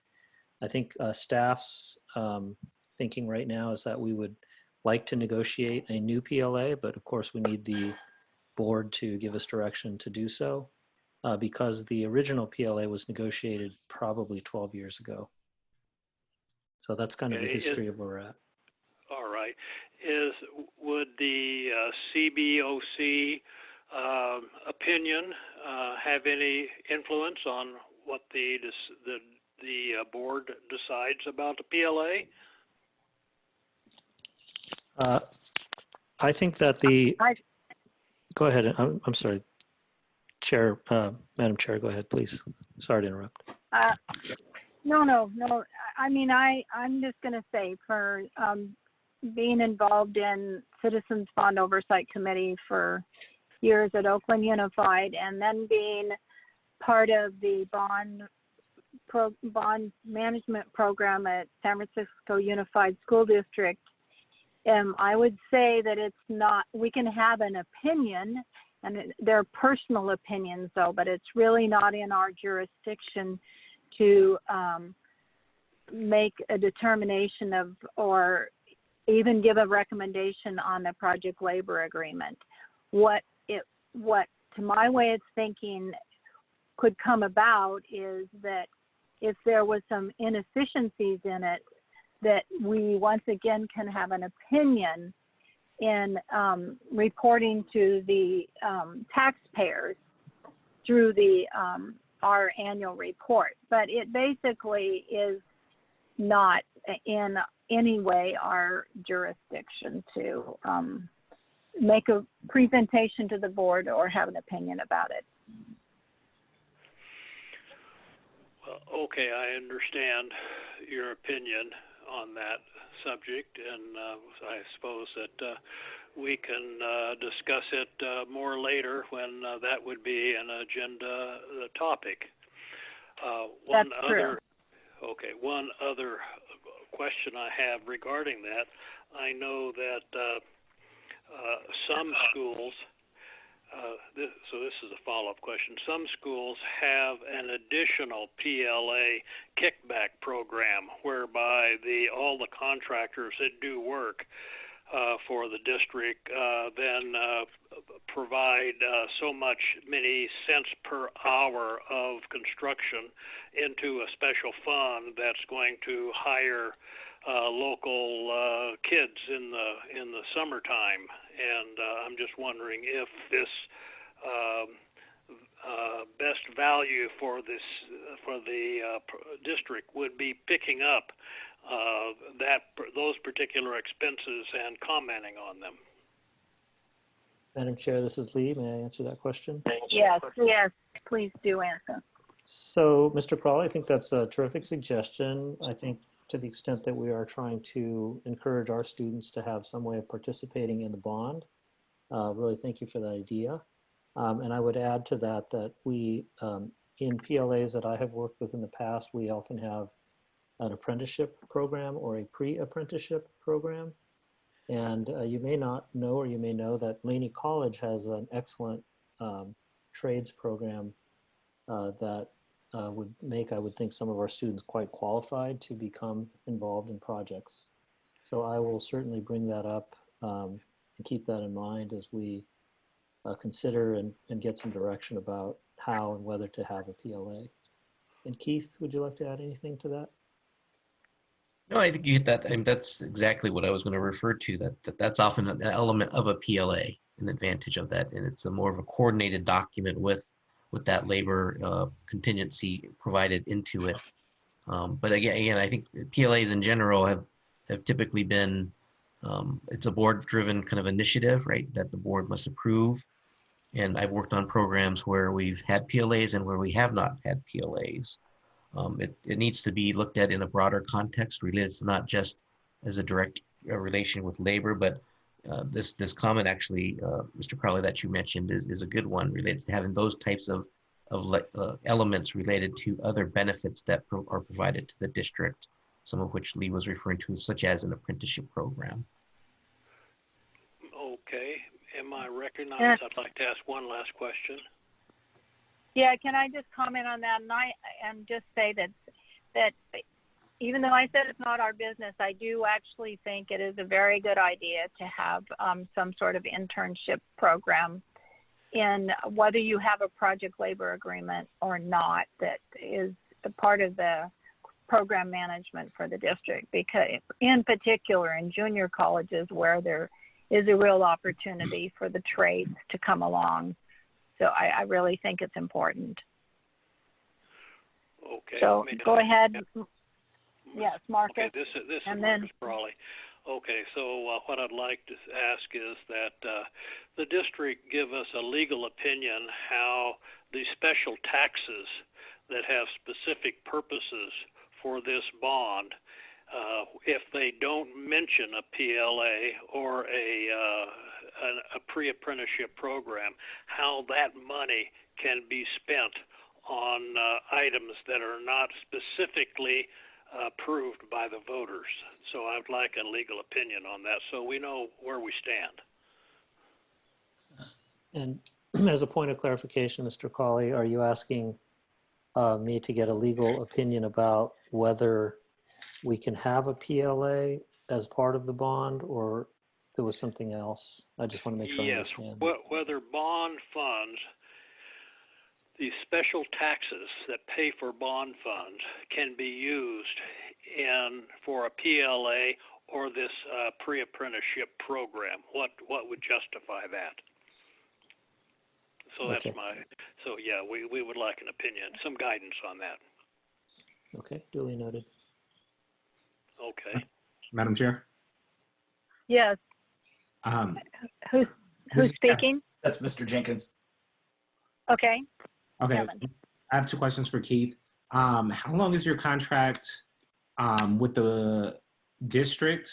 I think staff's thinking right now is that we would like to negotiate a new PLA, but of course we need the board to give us direction to do so because the original PLA was negotiated probably 12 years ago. So that's kind of the history of where we're at. All right. Would the CBOC opinion have any influence on what the board decides about the PLA? I think that go ahead. I'm sorry, Chair, Madam Chair, go ahead, please. Sorry to interrupt. No. I mean, I'm just going to say for being involved in Citizens Bond Oversight Committee for years at Oakland Unified, and then being part of the bond management program at San Francisco Unified School District, I would say that it's not, we can have an opinion, and they're personal opinions though, but it's really not in our jurisdiction to make a determination of, or even give a recommendation on the project labor agreement. What to my way of thinking could come about is that if there was some inefficiencies in it, that we once again can have an opinion in reporting to the taxpayers through our annual report. But it basically is not in any way our jurisdiction to make a presentation to the board or have an opinion about it. Well, okay, I understand your opinion on that subject, and I suppose that we can discuss it more later when that would be an agenda topic. That's true. Okay, one other question I have regarding that. I know that some schools, so this is a follow-up question, some schools have an additional PLA kickback program whereby all the contractors that do work for the district then provide many cents per hour of construction into a special fund that's going to hire local kids in the summertime, and I'm just wondering if this best value for the district would be picking up those particular expenses and commenting on them. Madam Chair, this is Lee. May I answer that question? Yes, please do answer. So, Mr. Crawley, I think that's a terrific suggestion. I think to the extent that we are trying to encourage our students to have some way of participating in the bond, really thank you for that idea. And I would add to that we, in PLAs that I have worked with in the past, we often have an apprenticeship program or a pre-apprenticeship program. And you may not know, or you may know that Laney College has an excellent trades program that would make, I would think, some of our students quite qualified to become involved in projects. So I will certainly bring that up and keep that in mind as we consider and get some direction about how and whether to have a PLA. And Keith, would you like to add anything to that? No, I think you hit that. I mean, that's exactly what I was going to refer to, that's often an element of a PLA, an advantage of that. And it's a more of a coordinated document with that labor contingency provided into it. But again, I think PLAs in general have typically been, it's a board-driven kind of initiative, right, that the board must approve. And I've worked on programs where we've had PLAs and where we have not had PLAs. It needs to be looked at in a broader context, related to not just as a direct relation with labor, but this comment actually, Mr. Crowley, that you mentioned is a good one, related to having those types of elements related to other benefits that are provided to the district, some of which Lee was referring to, such as an apprenticeship program. Okay, am I recognized? I'd like to ask one last question. Yeah, can I just comment on that and just say that even though I said it's not our business, I do actually think it is a very good idea to have some sort of internship program in whether you have a project labor agreement or not, that is a part of the program management for the district, because in particular in junior colleges where there is a real opportunity for the trades to come along. So I really think it's important. Okay. So go ahead. Yes, Marcus. Okay, this is and Marcus Brawley. Okay, so what I'd like to ask is that the district give us a legal opinion how the special taxes that have specific purposes for this bond, if they don't mention a PLA or a pre-apprenticeship program, how that money can be spent on items that are not specifically approved by the voters. So I'd like a legal opinion on that so we know where we stand. And as a point of clarification, Mr. Cawley, are you asking me to get a legal opinion about whether we can have a PLA as part of the bond, or there was something else? I just want to make sure I understand. Yes, whether bond funds, the special taxes that pay for bond funds, can be used for a PLA or this pre-apprenticeship program. What would justify that? So that's Okay. So yeah, we would like an opinion, some guidance on that. Okay, duly noted. Okay. Madam Chair? Yes. Who's speaking? That's Mr. Jenkins. Okay. Okay, Kevin. I have two questions for Keith. How long is your contract with the district,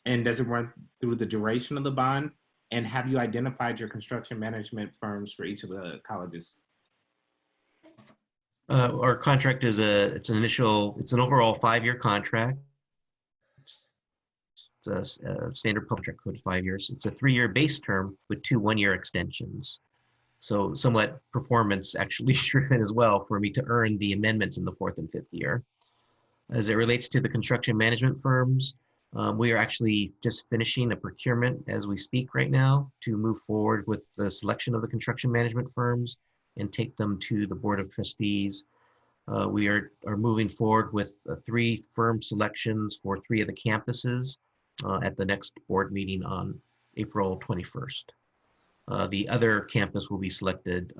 and does it run through the duration of the bond? And have you identified your construction management firms for each of the colleges? Our contract is it's an overall 5-year contract. It's a standard contract code, 5 years. It's a 3-year base term with 2 1-year extensions. So somewhat performance actually driven as well for me to earn the amendments in the 4th and 5th year. As it relates to the construction management firms, we are actually just finishing a procurement as we speak right now to move forward with the selection of the construction management firms and take them to the Board of Trustees. We are moving forward with 3 firm selections for 3 of the campuses at the next board meeting on April 21st. The other campus will be selected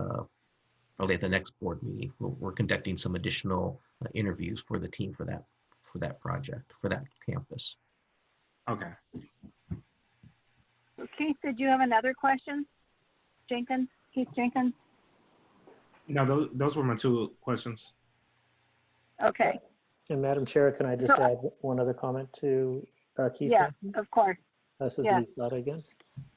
probably at the next board meeting. We're conducting some additional interviews for the team for that project, for that campus. Okay. Keith, did you have another question? Jenkins, Keith Jenkins? No, those were my 2 questions. Okay. And Madam Chair, can I just add one other comment to Keith? Yeah, of course. This is Yeah. Lee Slaughter again.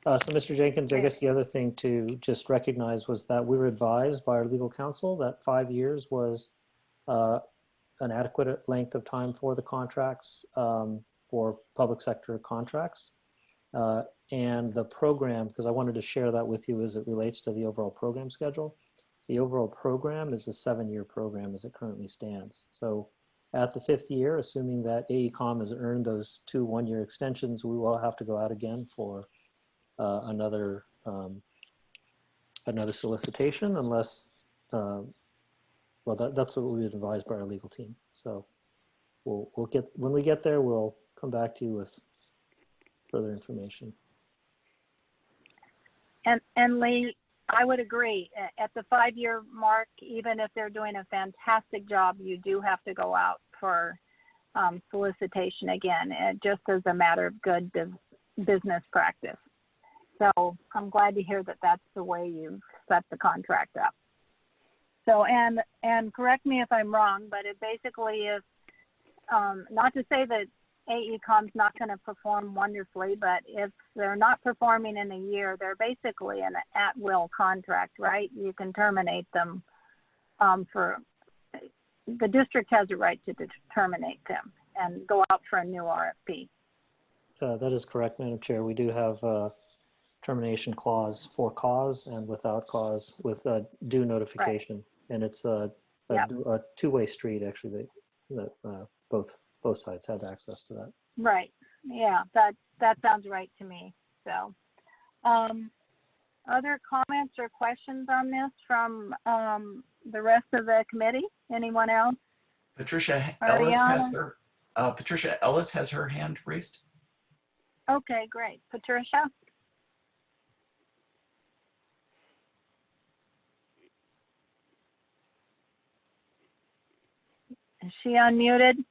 So Mr. Jenkins, I guess the other thing to just recognize was that we were advised by our legal counsel that 5 years was an adequate length of time for the contracts, for public sector contracts. And the program, because I wanted to share that with you as it relates to the overall program schedule. The overall program is a 7-year program as it currently stands. So at the 5th year, assuming that AECOM has earned those 2 1-year extensions, we will have to go out again for another solicitation, unless, well, that's what we advised by our legal team. So we'll get, when we get there, we'll come back to you with further information. And Lee, I would agree. At the 5-year mark, even if they're doing a fantastic job, you do have to go out for solicitation again, just as a matter of good business practice. So I'm glad to hear that that's the way you've set the contract up. So, and correct me if I'm wrong, but it basically is, not to say that AECOM's not going to perform wonderfully, but if they're not performing in a year, they're basically an at-will contract, right? You can terminate them the district has a right to terminate them and go out for a new RFP. That is correct, Madam Chair. We do have a termination clause for cause and without cause with due notification. Right. And it's a two-way street, actually, that both sides had access to that. Right. Yeah, that sounds right to me. So, other comments or questions on this from the rest of the committee? Anyone else? Patricia Ellis has her hand raised. Okay, great. Patricia? Is she unmuted?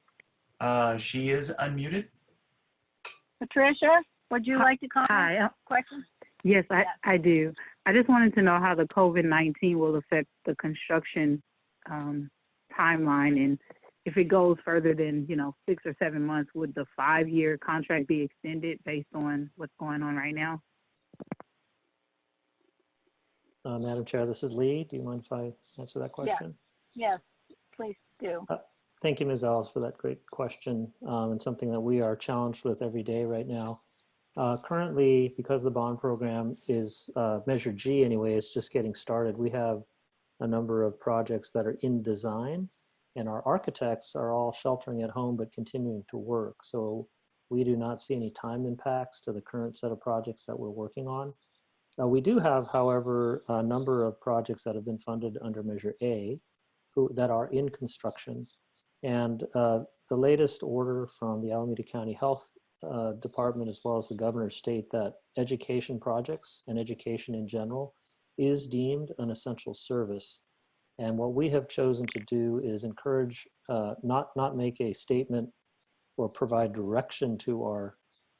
She is unmuted. Patricia, would you like to comment? Hi. Question? Yes, I do. I just wanted to know how the COVID-19 will affect the construction timeline, and if it goes further than 6 or 7 months, would the 5-year contract be extended based on what's going on right now? Madam Chair, this is Lee. Do you mind if I answer that question? Yes, please do. Thank you, Ms. Ellis, for that great question, and something that we are challenged with every day right now. Currently, because the bond program is Measure G anyway, it's just getting started. We have a number of projects that are in design, and our architects are all sheltering at home but continuing to work. So we do not see any time impacts to the current set of projects that we're working on. We do have, however, a number of projects that have been funded under Measure A that are in construction. And the latest order from the Alameda County Health Department, as well as the governor, state that education projects and education in general is deemed an essential service. And what we have chosen to do is encourage, not make a statement or provide direction to our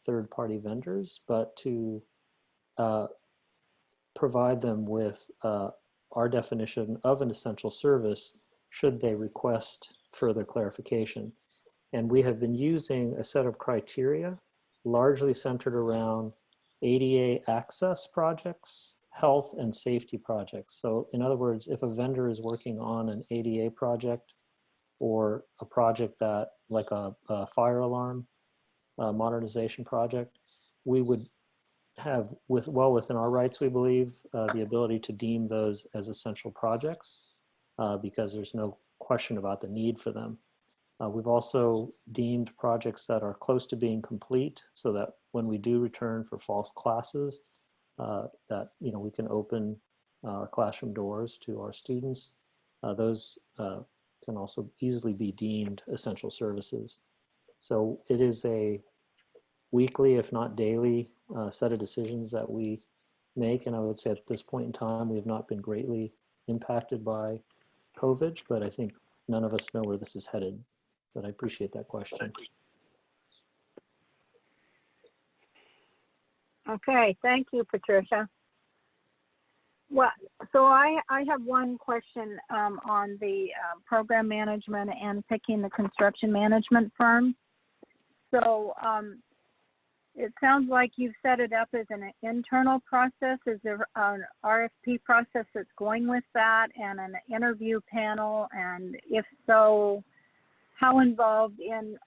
third-party vendors, but to provide them with our definition of an essential service should they request further clarification. And we have been using a set of criteria largely centered around ADA access projects, health and safety projects. So in other words, if a vendor is working on an ADA project or a project that like a fire alarm modernization project, we would have well within our rights, we believe, the ability to deem those as essential projects because there's no question about the need for them. We've also deemed projects that are close to being complete so that when we do return for fall classes, that we can open our classroom doors to our students. Those can also easily be deemed essential services. So it is a weekly, if not daily, set of decisions that we make. And I would say at this point in time, we have not been greatly impacted by COVID, but I think none of us know where this is headed. But I appreciate that question. Okay, thank you, Patricia. Well, so I have one question on the program management and picking the construction management firm. So it sounds like you've set it up as an internal process. Is there an RFP process that's going with that and an interview panel? And if so, how involved in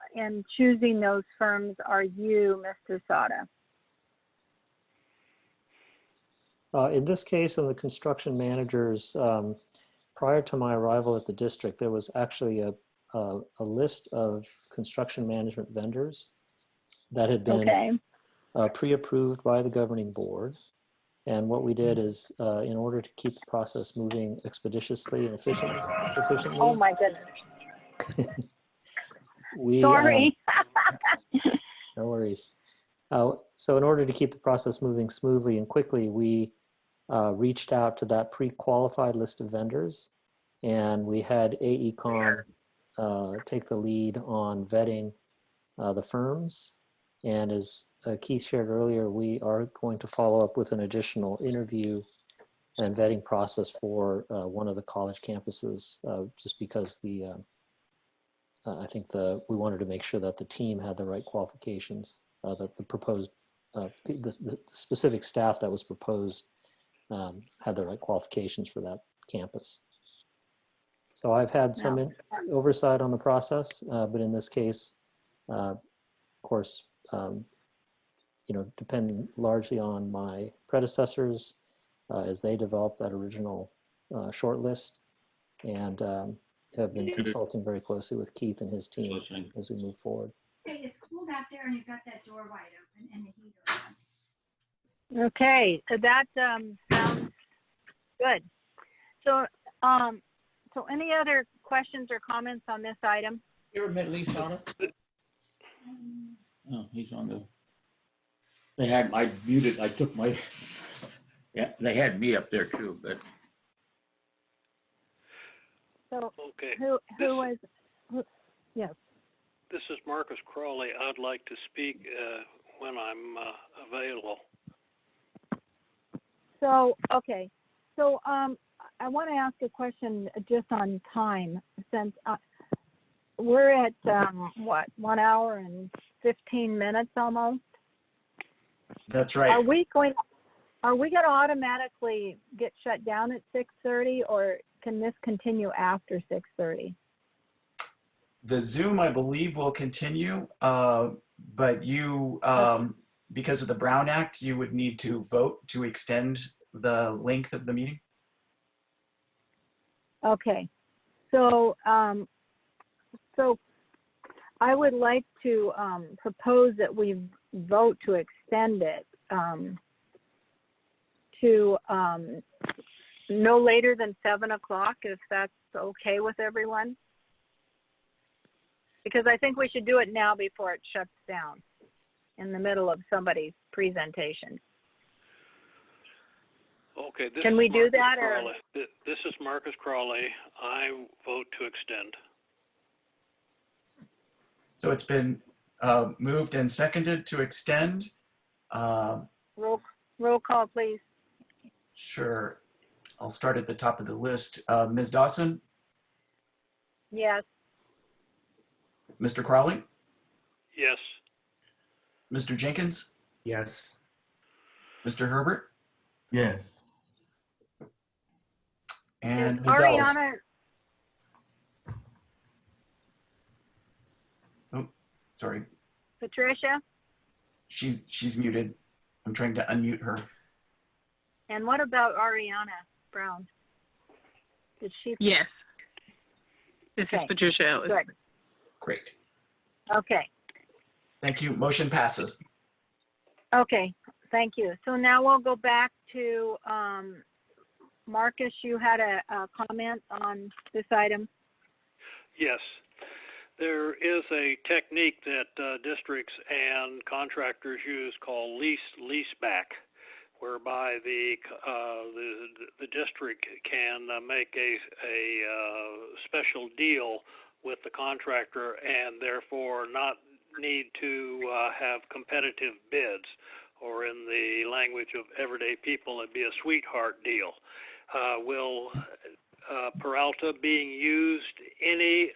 choosing those firms are you, Mr. Sada? In this case, of the construction managers, prior to my arrival at the district, there was actually a list of construction management vendors that had been pre-approved by the governing board. And what we did is, in order to keep the process moving expeditiously and efficiently. Oh my goodness. Sorry. No worries. So in order to keep the process moving smoothly and quickly, we reached out to that pre-qualified list of vendors, and we had AECOM take the lead on vetting the firms. And as Keith shared earlier, we are going to follow up with an additional interview and vetting process for one of the college campuses, just because I think we wanted to make sure that the team had the right qualifications, that the proposed, the specific staff that was proposed had the right qualifications for that campus. So I've had some oversight on the process, but in this case, of course, depending largely on my predecessors as they developed that original short list, and have been consulting very closely with Keith and his team as we move forward. Hey, it's cold out there and you've got that door wide open and the heater on. Okay, so that sounds good. So, so any other questions or comments on this item? You ever met Lee Shauna? Oh, he's on the. They had I muted. I took my. Yeah, they had me up there too, but. So okay. Who was? Yes. This is Marcus Crawley. I'd like to speak when I'm available. So okay, so I want to ask a question just on time, since we're at what, 1 hour and 15 minutes almost. That's right. Are we going to automatically get shut down at 6:30, or can this continue after 6:30? The Zoom, I believe, will continue, but you, because of the Brown Act, you would need to vote to extend the length of the meeting. Okay, so so I would like to propose that we vote to extend it to no later than 7 o'clock, if that's okay with everyone. Because I think we should do it now before it shuts down in the middle of somebody's presentation. Okay. Can we do that? Or? This is Marcus Crawley. I vote to extend. So it's been moved and seconded to extend. Roll call, please. Sure. I'll start at the top of the list. Ms. Dawson? Yes. Mr. Crawley? Yes. Mr. Jenkins? Yes. Mr. Herbert? Yes. And Ms. Ellis? Ariana, oh, sorry. Patricia? She's muted. I'm trying to unmute her. And what about Ariana Brown? Did she? Yes. This is Patricia Ellis. Good. Great. Okay. Thank you. Motion passes. Okay. Thank you. So now we'll go back to Marcus. You had a comment on this item. Yes. There is a technique that districts and contractors use called leaseback, whereby the district can make a special deal with the contractor and therefore not need to have competitive bids, or in the language of everyday people, it'd be a sweetheart deal. Will Peralta being used any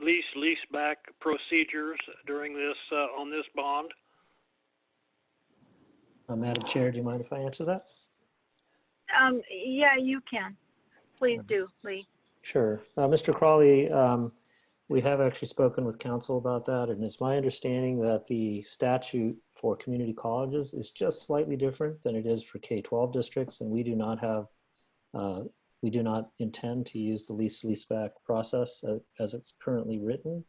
leaseback procedures during this on this bond? Madam Chair, do you mind if I answer that? Yeah, you can. Please do, Lee. Sure. Mr. Crawley, We have actually spoken with council about that, and it's my understanding that the statute for community colleges is just slightly different than it is for K-12 districts, and we do not have, we do not intend to use the leaseback process as it's currently written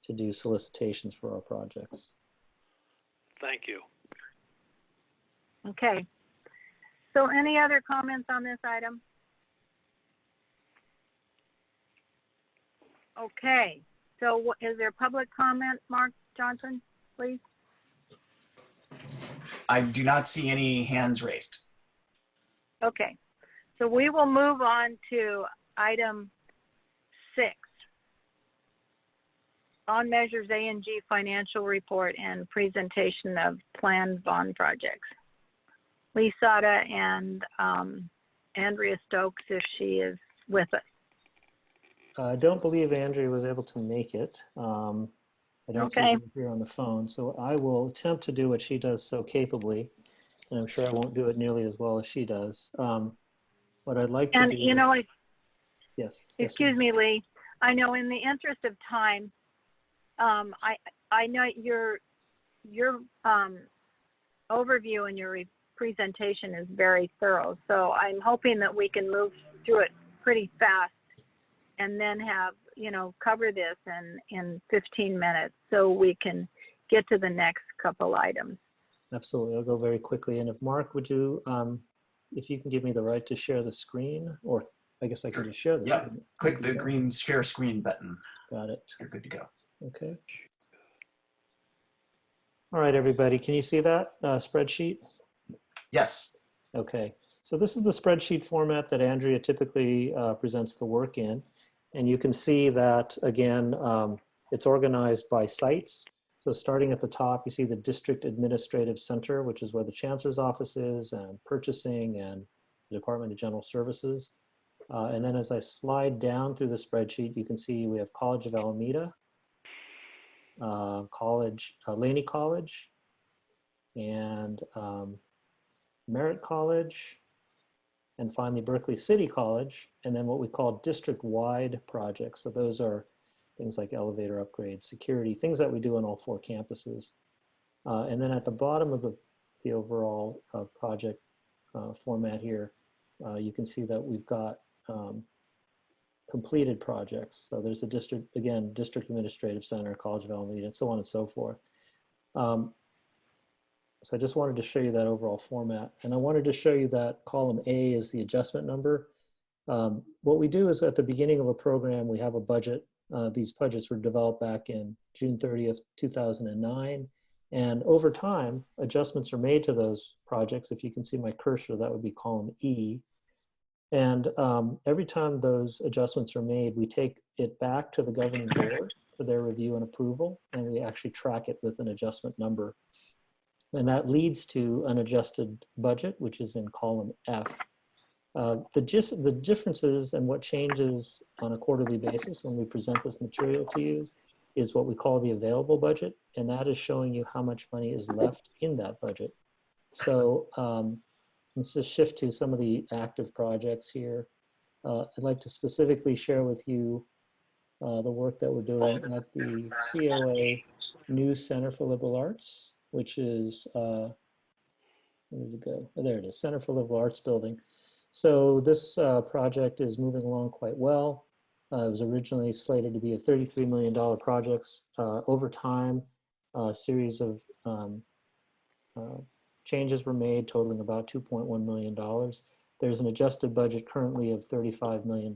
to do solicitations for our projects. Thank you. Okay. So any other comments on this item? Okay, so is there public comment, Mark Johnson, please? I do not see any hands raised. Okay, so we will move on to item 6. On measures A&G financial report and presentation of planned bond projects. Lee Sada and Andrea Stokes, if she is with us. I don't believe Andrea was able to make it. I don't see her here on the phone, so I will attempt to do what she does so capably, and I'm sure I won't do it nearly as well as she does. What I'd like to do you know, yes. Excuse me, Lee. I know in the interest of time, I know your overview and your presentation is very thorough, so I'm hoping that we can move through it pretty fast and then have, you know, cover this in 15 minutes so we can get to the next couple items. Absolutely, I'll go very quickly. And if Mark, would you, if you can give me the right to share the screen, or I guess I can just share the screen. Click the green share screen button. Got it. You're good to go. Okay. All right, everybody, can you see that spreadsheet? Yes. Okay, so this is the spreadsheet format that Andrea typically presents the work in. And you can see that, again, it's organized by sites. So starting at the top, you see the District Administrative Center, which is where the Chancellor's office is, and purchasing, and the Department of General Services. And then as I slide down through the spreadsheet, you can see we have College of Alameda, Laney College, and Merritt College, and finally Berkeley City College, and then what we call district-wide projects. So those are things like elevator upgrades, security, things that we do on all 4 campuses. And then at the bottom of the overall project format here, you can see that we've got completed projects. So there's a district, again, District Administrative Center, College of Alameda, and so on and so forth. So I just wanted to show you that overall format. And I wanted to show you that column A is the adjustment number. What we do is at the beginning of a program, we have a budget. These budgets were developed back in June 30th, 2009. And over time, adjustments are made to those projects. If you can see my cursor, that would be column E. And every time those adjustments are made, we take it back to the governing board for their review and approval, and we actually track it with an adjustment number. And that leads to an adjusted budget, which is in column F. The differences and what changes on a quarterly basis when we present this material to you is what we call the available budget, and that is showing you how much money is left in that budget. So let's just shift to some of the active projects here. I'd like to specifically share with you the work that we're doing at the COA New Center for Liberal Arts, which is, where did it go? Oh, there it is, Center for Liberal Arts building. So this project is moving along quite well. It was originally slated to be a $33 million project. Over time, a series of changes were made totaling about $2.1 million. There's an adjusted budget currently of $35 million,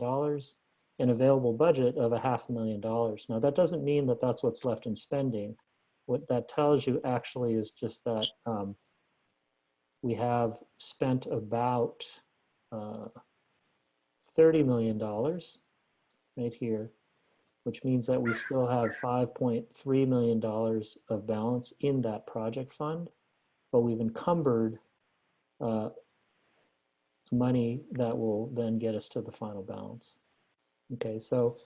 an available budget of $500,000. Now that doesn't mean that that's what's left in spending. What that tells you actually is just that we have spent about $30 million right here, which means that we still have $5.3 million of balance in that project fund, but we've encumbered money that will then get us to the final balance. Okay, so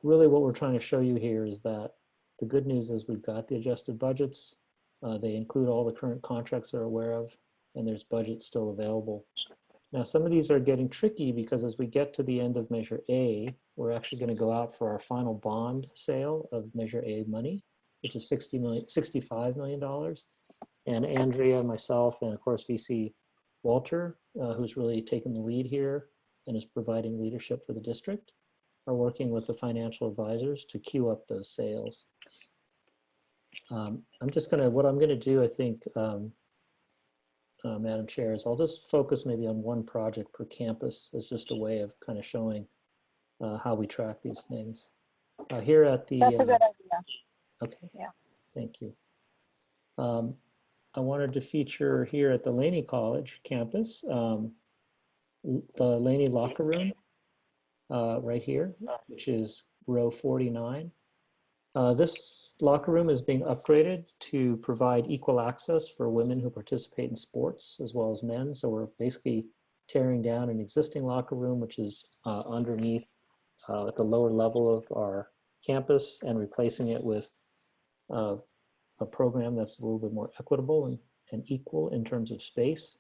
really what we're trying to show you here is that the good news is we've got the adjusted budgets. They include all the current contracts they're aware of, and there's budget still available. Now, some of these are getting tricky because as we get to the end of Measure A, we're actually going to go out for our final bond sale of Measure A money, which is $65 million. And Andrea, myself, and of course, VC Walter, who's really taken the lead here and is providing leadership for the district, are working with the financial advisors to queue up those sales. What I'm gonna do, I think, Madam Chair, is I'll just focus maybe on one project per campus as just a way of kind of showing how we track these things. Here at the— That's a good idea. Okay. Yeah. Thank you. I wanted to feature here at the Laney College campus, the Laney locker room right here, which is row 49. This locker room is being upgraded to provide equal access for women who participate in sports as well as men. So we're basically tearing down an existing locker room, which is underneath at the lower level of our campus, and replacing it with a program that's a little bit more equitable and equal in terms of space.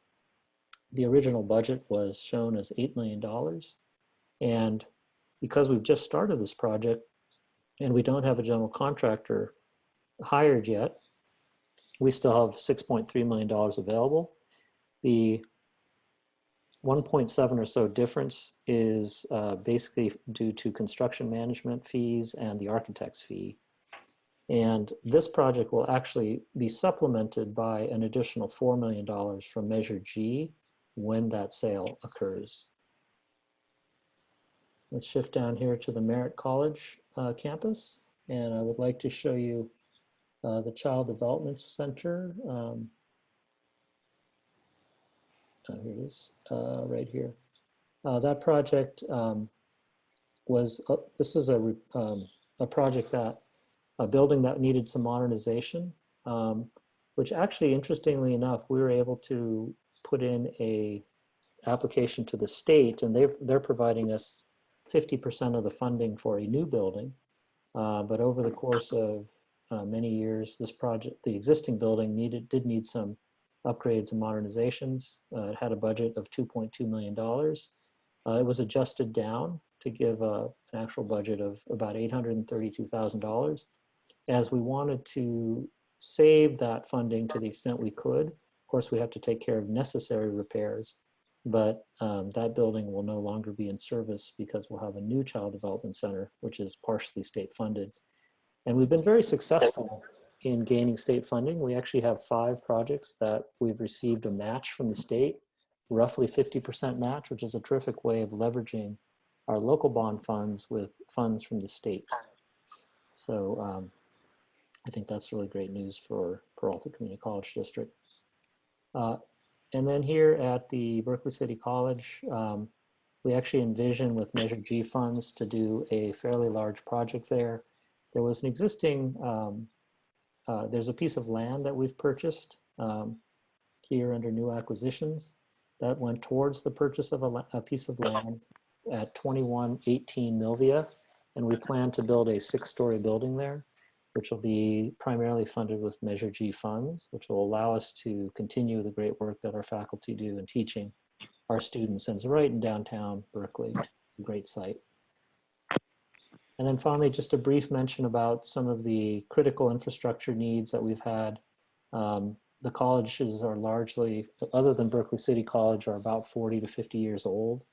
The original budget was shown as $8 million. And because we've just started this project and we don't have a general contractor hired yet, we still have $6.3 million available. The 1.7 or so difference is basically due to construction management fees and the architect's fee. And this project will actually be supplemented by an additional $4 million from Measure G when that sale occurs. Let's shift down here to the Merritt College campus. And I would like to show you the Child Development Center. Here it is, right here. That project was, this is a project that, a building that needed some modernization, which actually, interestingly enough, we were able to put in a application to the state, and they're providing us 50% of the funding for a new building. But over the course of many years, this project, the existing building did need some upgrades and modernizations. It had a budget of $2.2 million. It was adjusted down to give an actual budget of about $832,000. As we wanted to save that funding to the extent we could, of course, we have to take care of necessary repairs, but that building will no longer be in service because we'll have a new child development center, which is partially state funded. And we've been very successful in gaining state funding. We actually have 5 projects that we've received a match from the state, roughly 50% match, which is a terrific way of leveraging our local bond funds with funds from the state. So I think that's really great news for Peralta Community College District. And then here at the Berkeley City College, we actually envision with Measure G funds to do a fairly large project there. There was an existing, there's a piece of land that we've purchased here under new acquisitions that went towards the purchase of a piece of land at 2118 Milvia. And we plan to build a 6-story building there, which will be primarily funded with Measure G funds, which will allow us to continue the great work that our faculty do in teaching our students. And it's right in downtown Berkeley. It's a great site. And then finally, just a brief mention about some of the critical infrastructure needs that we've had. The colleges are largely, other than Berkeley City College, are about 40 to 50 years old.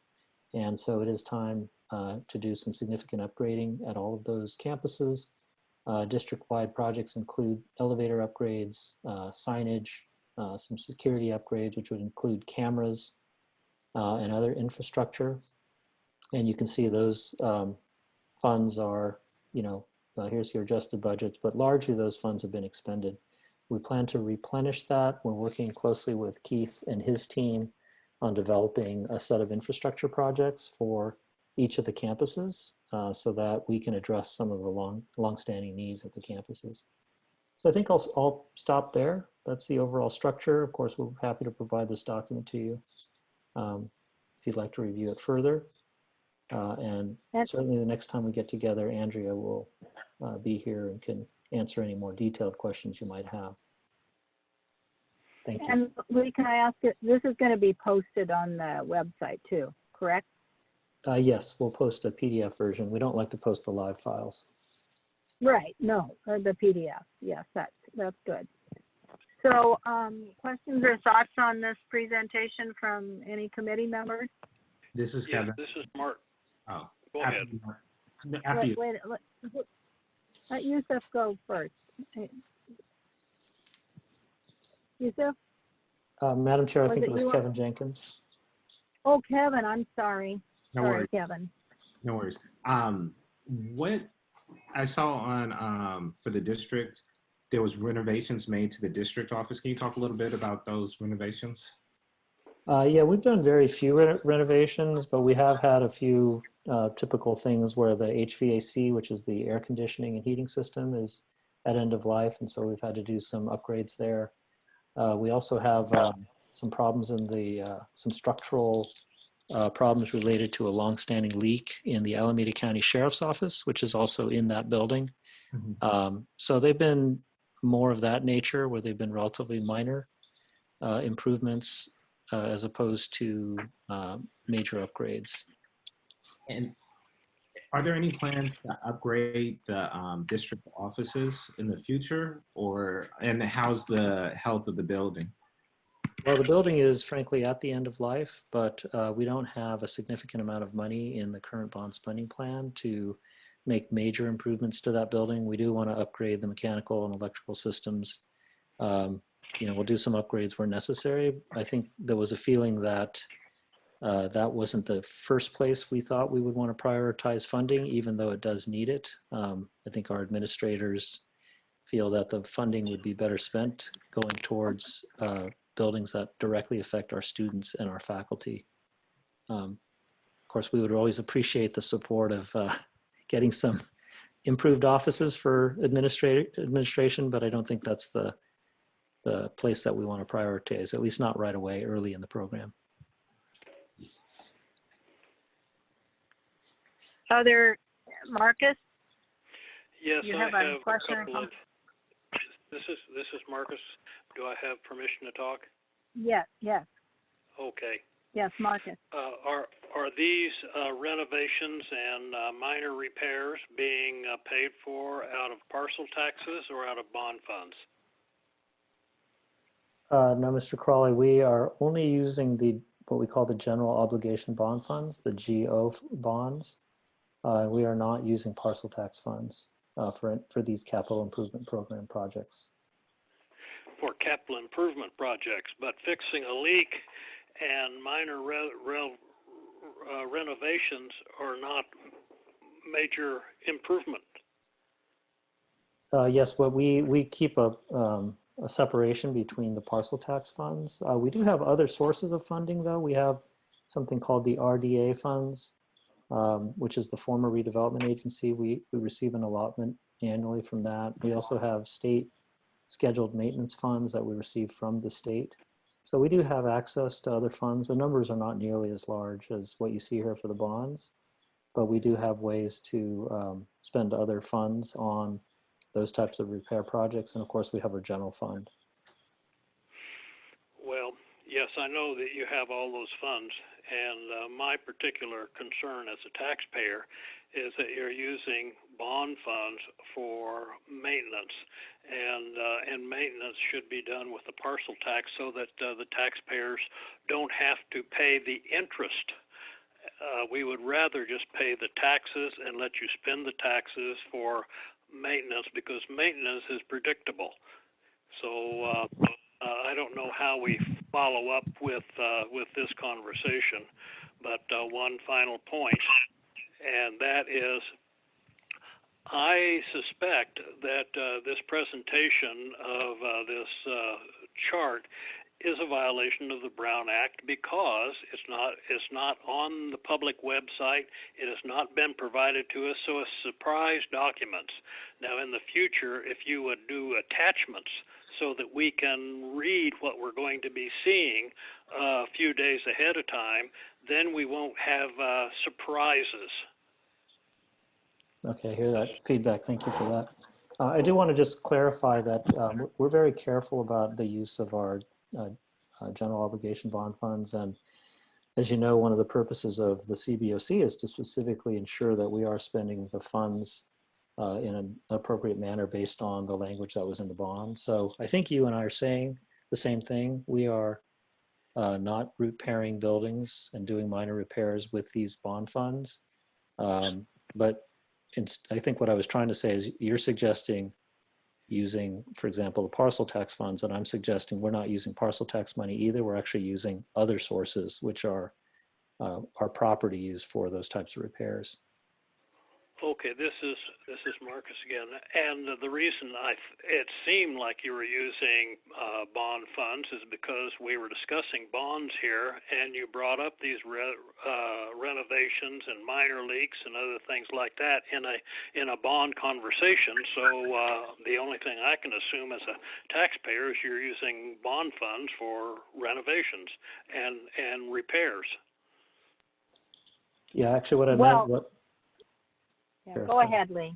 And so it is time to do some significant upgrading at all of those campuses. District-wide projects include elevator upgrades, signage, some security upgrades, which would include cameras and other infrastructure. And you can see those funds are, here's your adjusted budgets, but largely those funds have been expended. We plan to replenish that. We're working closely with Keith and his team on developing a set of infrastructure projects for each of the campuses so that we can address some of the long-standing needs at the campuses. So I think I'll stop there. That's the overall structure. Of course, we're happy to provide this document to you if you'd like to review it further. And certainly the next time we get together, Andrea will be here and can answer any more detailed questions you might have. Thank you. And Lee, can I ask it, this is going to be posted on the website too, correct? Yes, we'll post a PDF version. We don't like to post the live files. Right, no, the PDF. Yes, that's good. So questions or thoughts on this presentation from any committee members? This is Yes, Kevin. this is Mark. Oh, Go after ahead. you. After you. Let Yusuf go first. Yusuf? Madam Chair, I Was think it it was you? Kevin Jenkins. Oh, Kevin, I'm sorry. No Sorry, worries. Kevin. No worries. What I saw on for the district, there was renovations made to the district office. Can you talk a little bit about those renovations? Yeah, we've done very few renovations, but we have had a few typical things where the HVAC, which is the air conditioning and heating system, is at end of life. And so we've had to do some upgrades there. We also have some problems in the, some structural problems related to a longstanding leak in the Alameda County Sheriff's Office, which is also in that building. Mm-hmm. So they've been more of that nature, where they've been relatively minor improvements as opposed to major upgrades. And are there any plans to upgrade the district offices in the future, and how's the health of the building? Well, the building is frankly at the end of life, but we don't have a significant amount of money in the current bond spending plan to make major improvements to that building. We do want to upgrade the mechanical and electrical systems. You know, we'll do some upgrades where necessary. I think there was a feeling that that wasn't the first place we thought we would want to prioritize funding, even though it does need it. I think our administrators feel that the funding would be better spent going towards buildings that directly affect our students and our faculty. Of course, we would always appreciate the support of getting some improved offices for administration, but I don't think that's the place that we want to prioritize, at least not right away, early in the program. Marcus? Yes, You I have have a question or couple of. This is Marcus. Do I have permission to talk? Yes, yes, Okay. yes, Marcus. Are these renovations and minor repairs being paid for out of parcel taxes or out of bond funds? No, Mr. Crawley, we are only using what we call the general obligation bond funds, the GO bonds. We are not using parcel tax funds for these capital improvement program projects. For capital improvement projects, but fixing a leak and minor renovations are not major improvement. Yes, but we keep a separation between the parcel tax funds. We do have other sources of funding, though. We have something called the RDA funds, which is the former redevelopment agency. We receive an allotment annually from that. We also have state scheduled maintenance funds that we receive from the state. So we do have access to other funds. The numbers are not nearly as large as what you see here for the bonds, but we do have ways to spend other funds on those types of repair projects. And of course, we have our general fund. Well, yes, I know that you have all those funds, and my particular concern as a taxpayer is that you're using bond funds for maintenance, and maintenance should be done with the parcel tax so that the taxpayers don't have to pay the interest. We would rather just pay the taxes and let you spend the taxes for maintenance, because maintenance is predictable. So I don't know how we follow up with this conversation, but one final point, and that is, I suspect that this presentation of this chart is a violation of the Brown Act, because it's not on the public website. It has not been provided to us, so it's surprise documents. Now, in the future, if you would do attachments so that we can read what we're going to be seeing a few days ahead of time, then we won't have surprises. Okay, I hear that feedback. Thank you for that. I do want to just clarify that we're very careful about the use of our general obligation bond funds. And as you know, one of the purposes of the CBOC is to specifically ensure that we are spending the funds in an appropriate manner based on the language that was in the bond. So I think you and I are saying the same thing. We are not repairing buildings and doing minor repairs with these bond funds. But I think what I was trying to say is you're suggesting using, for example, the parcel tax funds, and I'm suggesting we're not using parcel tax money either. We're actually using other sources, which are our property used for those types of repairs. Okay, this is Marcus again, and the reason it seemed like you were using bond funds is because we were discussing bonds here, and you brought up these renovations and minor leaks and other things like that in a bond conversation. So the only thing I can assume as a taxpayer is you're using bond funds for renovations and repairs. Yeah, actually, what I meant. Yeah, go ahead, Lee.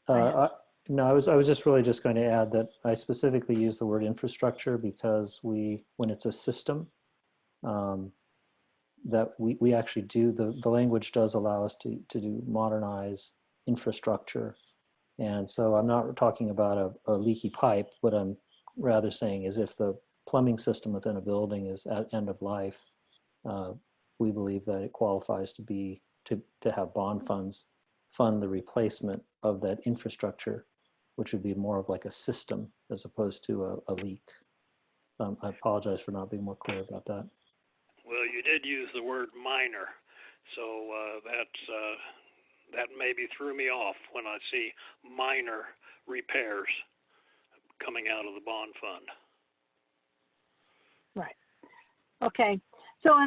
No, I was just really just going to add that I specifically use the word infrastructure because when it's a system, that we actually do, the language does allow us to do modernize infrastructure. And so I'm not talking about a leaky pipe. What I'm rather saying is if the plumbing system within a building is at end of life, we believe that it qualifies to have bond funds fund the replacement of that infrastructure, which would be more of like a system as opposed to a leak. So I apologize for not being more clear about that. Well, you did use the word minor, so that maybe threw me off when I see minor repairs coming out of the bond fund. Right. Okay. So,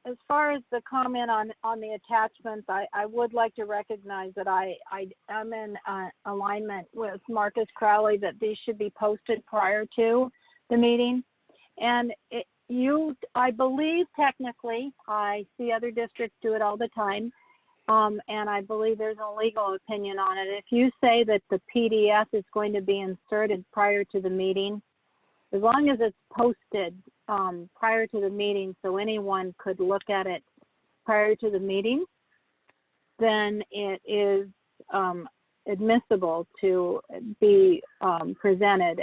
as far as the comment on the attachments, I would like to recognize that I am in alignment with Marcus Crowley that these should be posted prior to the meeting. And I believe technically, I see other districts do it all the time, and I believe there's a legal opinion on it. If you say that the PDF is going to be inserted prior to the meeting, as long as it's posted prior to the meeting so anyone could look at it prior to the meeting, then it is admissible to be presented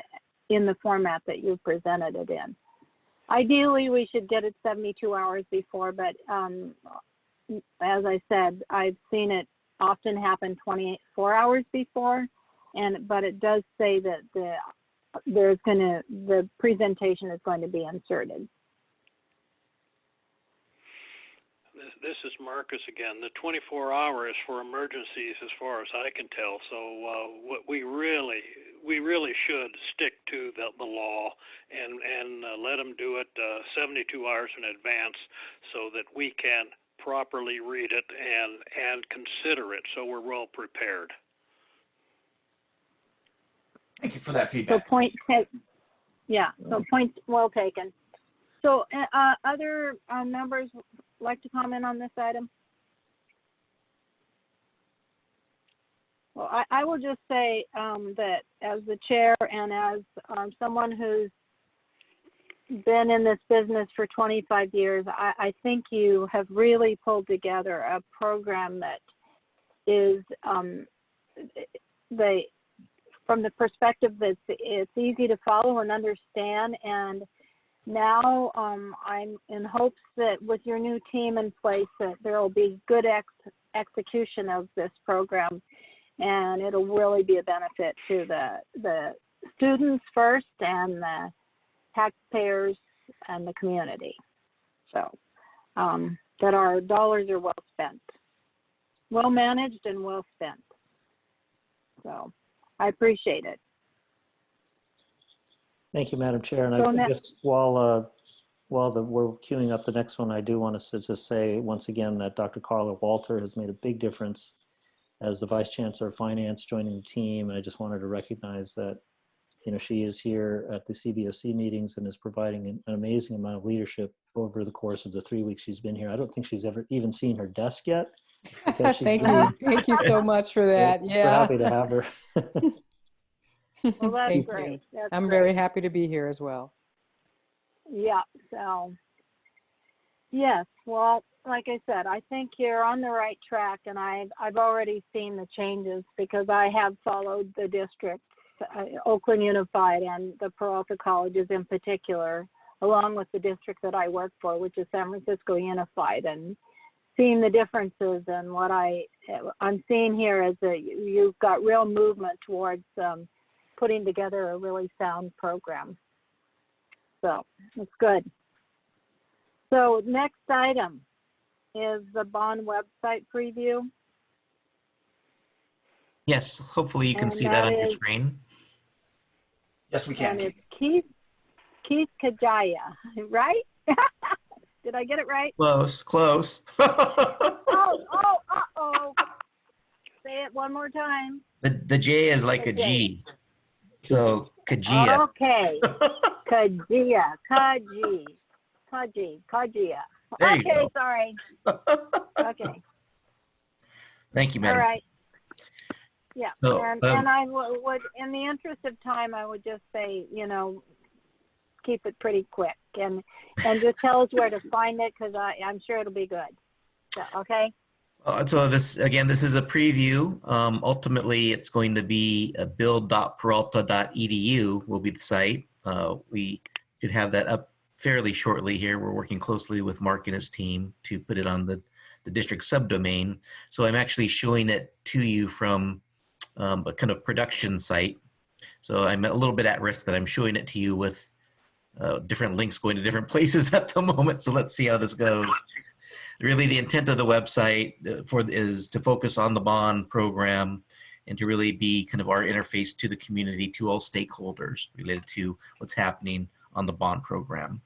in the format that you presented it in. Ideally, we should get it 72 hours before, but as I said, I've seen it often happen 24 hours before, but it does say that the presentation is going to be inserted. This is Marcus again. The 24 hours for emergencies, as far as I can tell. So what we really should stick to the law and let them do it 72 hours in advance, so that we can properly read it and consider it, so we're well prepared. Thank you for that feedback. So point well taken. So other members like to comment on this item? Well, I will just say that as the chair and as someone who's been in this business for 25 years, I think you have really pulled together a program that is from the perspective that it's easy to follow and understand. And now I'm in hopes that with your new team in place that there will be good execution of this program, and it'll really be a benefit to the students first and the taxpayers and the community. So that our dollars are well spent, well managed and well spent. So I appreciate it. Thank you, Madam Chair. And I guess while we're queuing up the next one, I do want to just say once again that Dr. Carla Walter has made a big difference as the Vice Chancellor of Finance joining the team. And I just wanted to recognize that, she is here at the CBOC meetings and is providing an amazing amount of leadership over the course of the 3 weeks she's been here. I don't think she's ever even seen her desk yet. Thank you so much for that. We're happy to have her. Well, that's Thank great. you. That's I'm great. very happy to be here as well. Yeah, so, yes, well, like I said, I think you're on the right track, and I've already seen the changes because I have followed the districts, Oakland Unified and the Peralta Colleges in particular, along with the district that I work for, which is San Francisco Unified, and seeing the differences. And what I'm seeing here is that you've got real movement towards putting together a really sound program. So it's good. So next item is the bond website preview. Yes, hopefully you can And see that on your is- screen. Yes, we can. And it's Keith Kajaya, right? Did I get it right? Close, close. Uh-oh. Say it one more time. The J is like a G. So Kajia. Okay. Kajia. There you Okay, go. sorry. Okay. Thank you, All madam. right. Yeah, So, and I would, in the interest of time, I would just say, keep it pretty quick and just tell us where to find it, because I'm sure it'll be good. So, okay. So this is a preview. Ultimately, it's going to be build.peralta.edu will be the site. We should have that up fairly shortly here. We're working closely with Mark and his team to put it on the district subdomain. So I'm actually showing it to you from a kind of production site. So I'm a little bit at risk that I'm showing it to you with different links going to different places at the moment. So let's see how this goes. Really, the intent of the website is to focus on the bond program and to really be kind of our interface to the community, to all stakeholders related to what's happening on the bond program.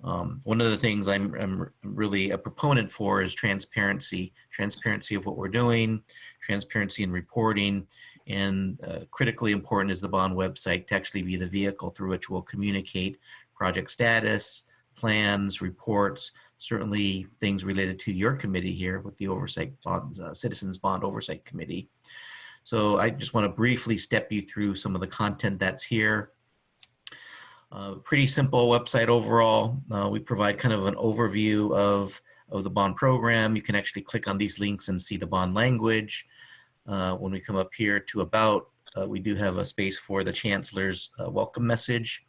One of the things I'm really a proponent for is transparency of what we're doing, transparency in reporting, and critically important is the bond website to actually be the vehicle through which we'll communicate project status, plans, reports, certainly things related to your committee here with the Oversight Bond, Citizens Bond Oversight Committee. So I just want to briefly step you through some of the content that's here. Pretty simple website overall. We provide kind of an overview of the bond program. You can actually click on these links and see the bond language. When we come up here to about, we do have a space for the Chancellor's welcome message.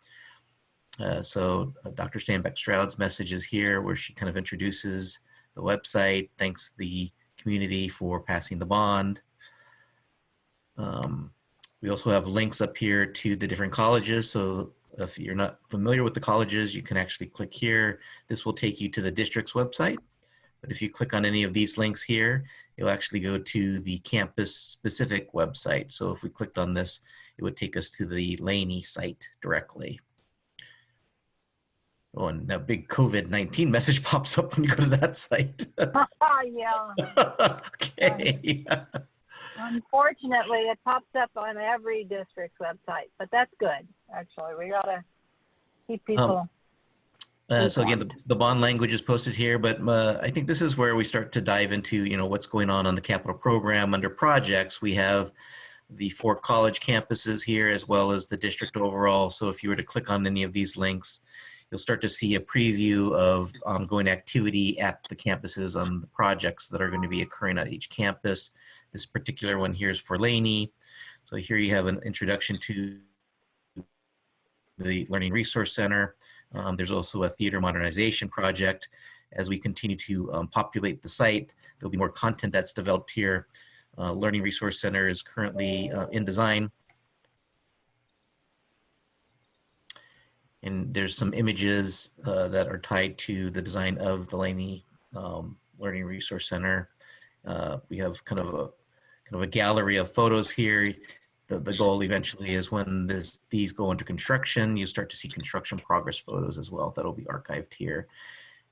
So Dr. Stanbeck-Stroud's message is here where she kind of introduces the website, thanks the community for passing the bond. We also have links up here to the different colleges. So if you're not familiar with the colleges, you can actually click here. This will take you to the district's website. But if you click on any of these links here, you'll actually go to the campus specific website. So if we clicked on this, it would take us to the Laney site directly. Oh, and a big COVID-19 message pops up when you go to that site. Yeah. Okay. Unfortunately, it pops up on every district's website, but that's good. Actually, we gotta keep people. So again, the bond language is posted here, but I think this is where we start to dive into, what's going on the capital program. Under projects, we have the 4 college campuses here, as well as the district overall. So if you were to click on any of these links, you'll start to see a preview of ongoing activity at the campuses on the projects that are going to be occurring at each campus. This particular one here is for Laney. So here you have an introduction to the Learning Resource Center. There's also a theater modernization project. As we continue to populate the site, there'll be more content that's developed here. Learning Resource Center is currently in design. And there's some images that are tied to the design of the Laney Learning Resource Center. We have kind of a gallery of photos here. The goal eventually is when these go into construction, you start to see construction progress photos as well. That'll be archived here.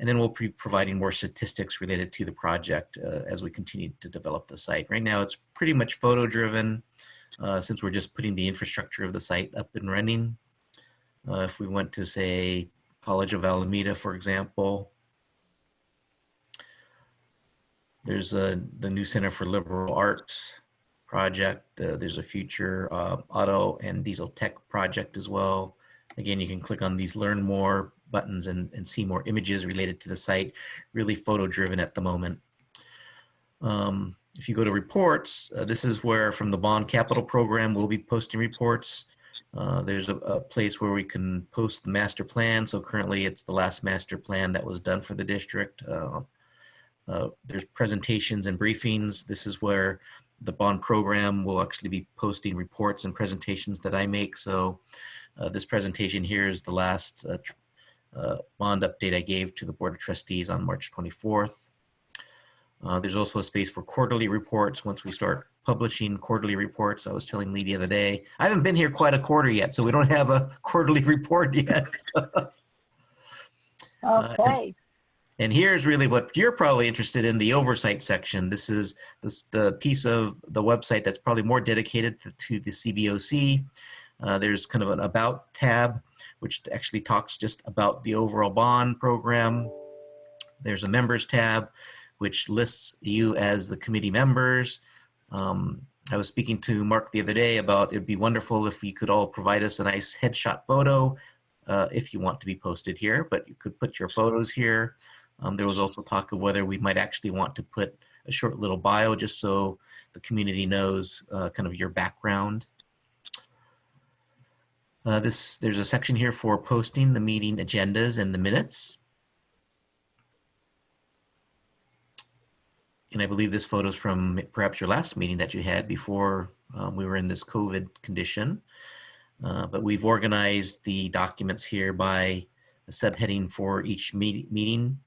And then we'll be providing more statistics related to the project as we continue to develop the site. Right now, it's pretty much photo driven since we're just putting the infrastructure of the site up and running. If we went to, say, College of Alameda, for example, there's the new Center for Liberal Arts. project. There's a future auto and diesel tech project as well. Again, you can click on these learn more buttons and see more images related to the site, really photo driven at the moment. If you go to reports, this is where from the bond capital program, we'll be posting reports. There's a place where we can post the master plan. So currently it's the last master plan that was done for the district. There's presentations and briefings. This is where the bond program will actually be posting reports and presentations that I make. So this presentation here is the last bond update I gave to the Board of Trustees on March 24th. There's also a space for quarterly reports once we start publishing quarterly reports. I was telling Lee the other day, I haven't been here quite a quarter yet, so we don't have a quarterly report yet. Okay. And here's really what you're probably interested in, the oversight section. This is the piece of the website that's probably more dedicated to the CBOC. There's kind of an about tab, which actually talks just about the overall bond program. There's a members tab, which lists you as the committee members. I was speaking to Mark the other day about it'd be wonderful if you could all provide us a nice headshot photo if you want to be posted here, but you could put your photos here. There was also talk of whether we might actually want to put a short little bio just so the community knows kind of your background. There's a section here for posting the meeting agendas and the minutes. And I believe this photo is from perhaps your last meeting that you had before we were in this COVID condition. But we've organized the documents here by a subheading for each meeting.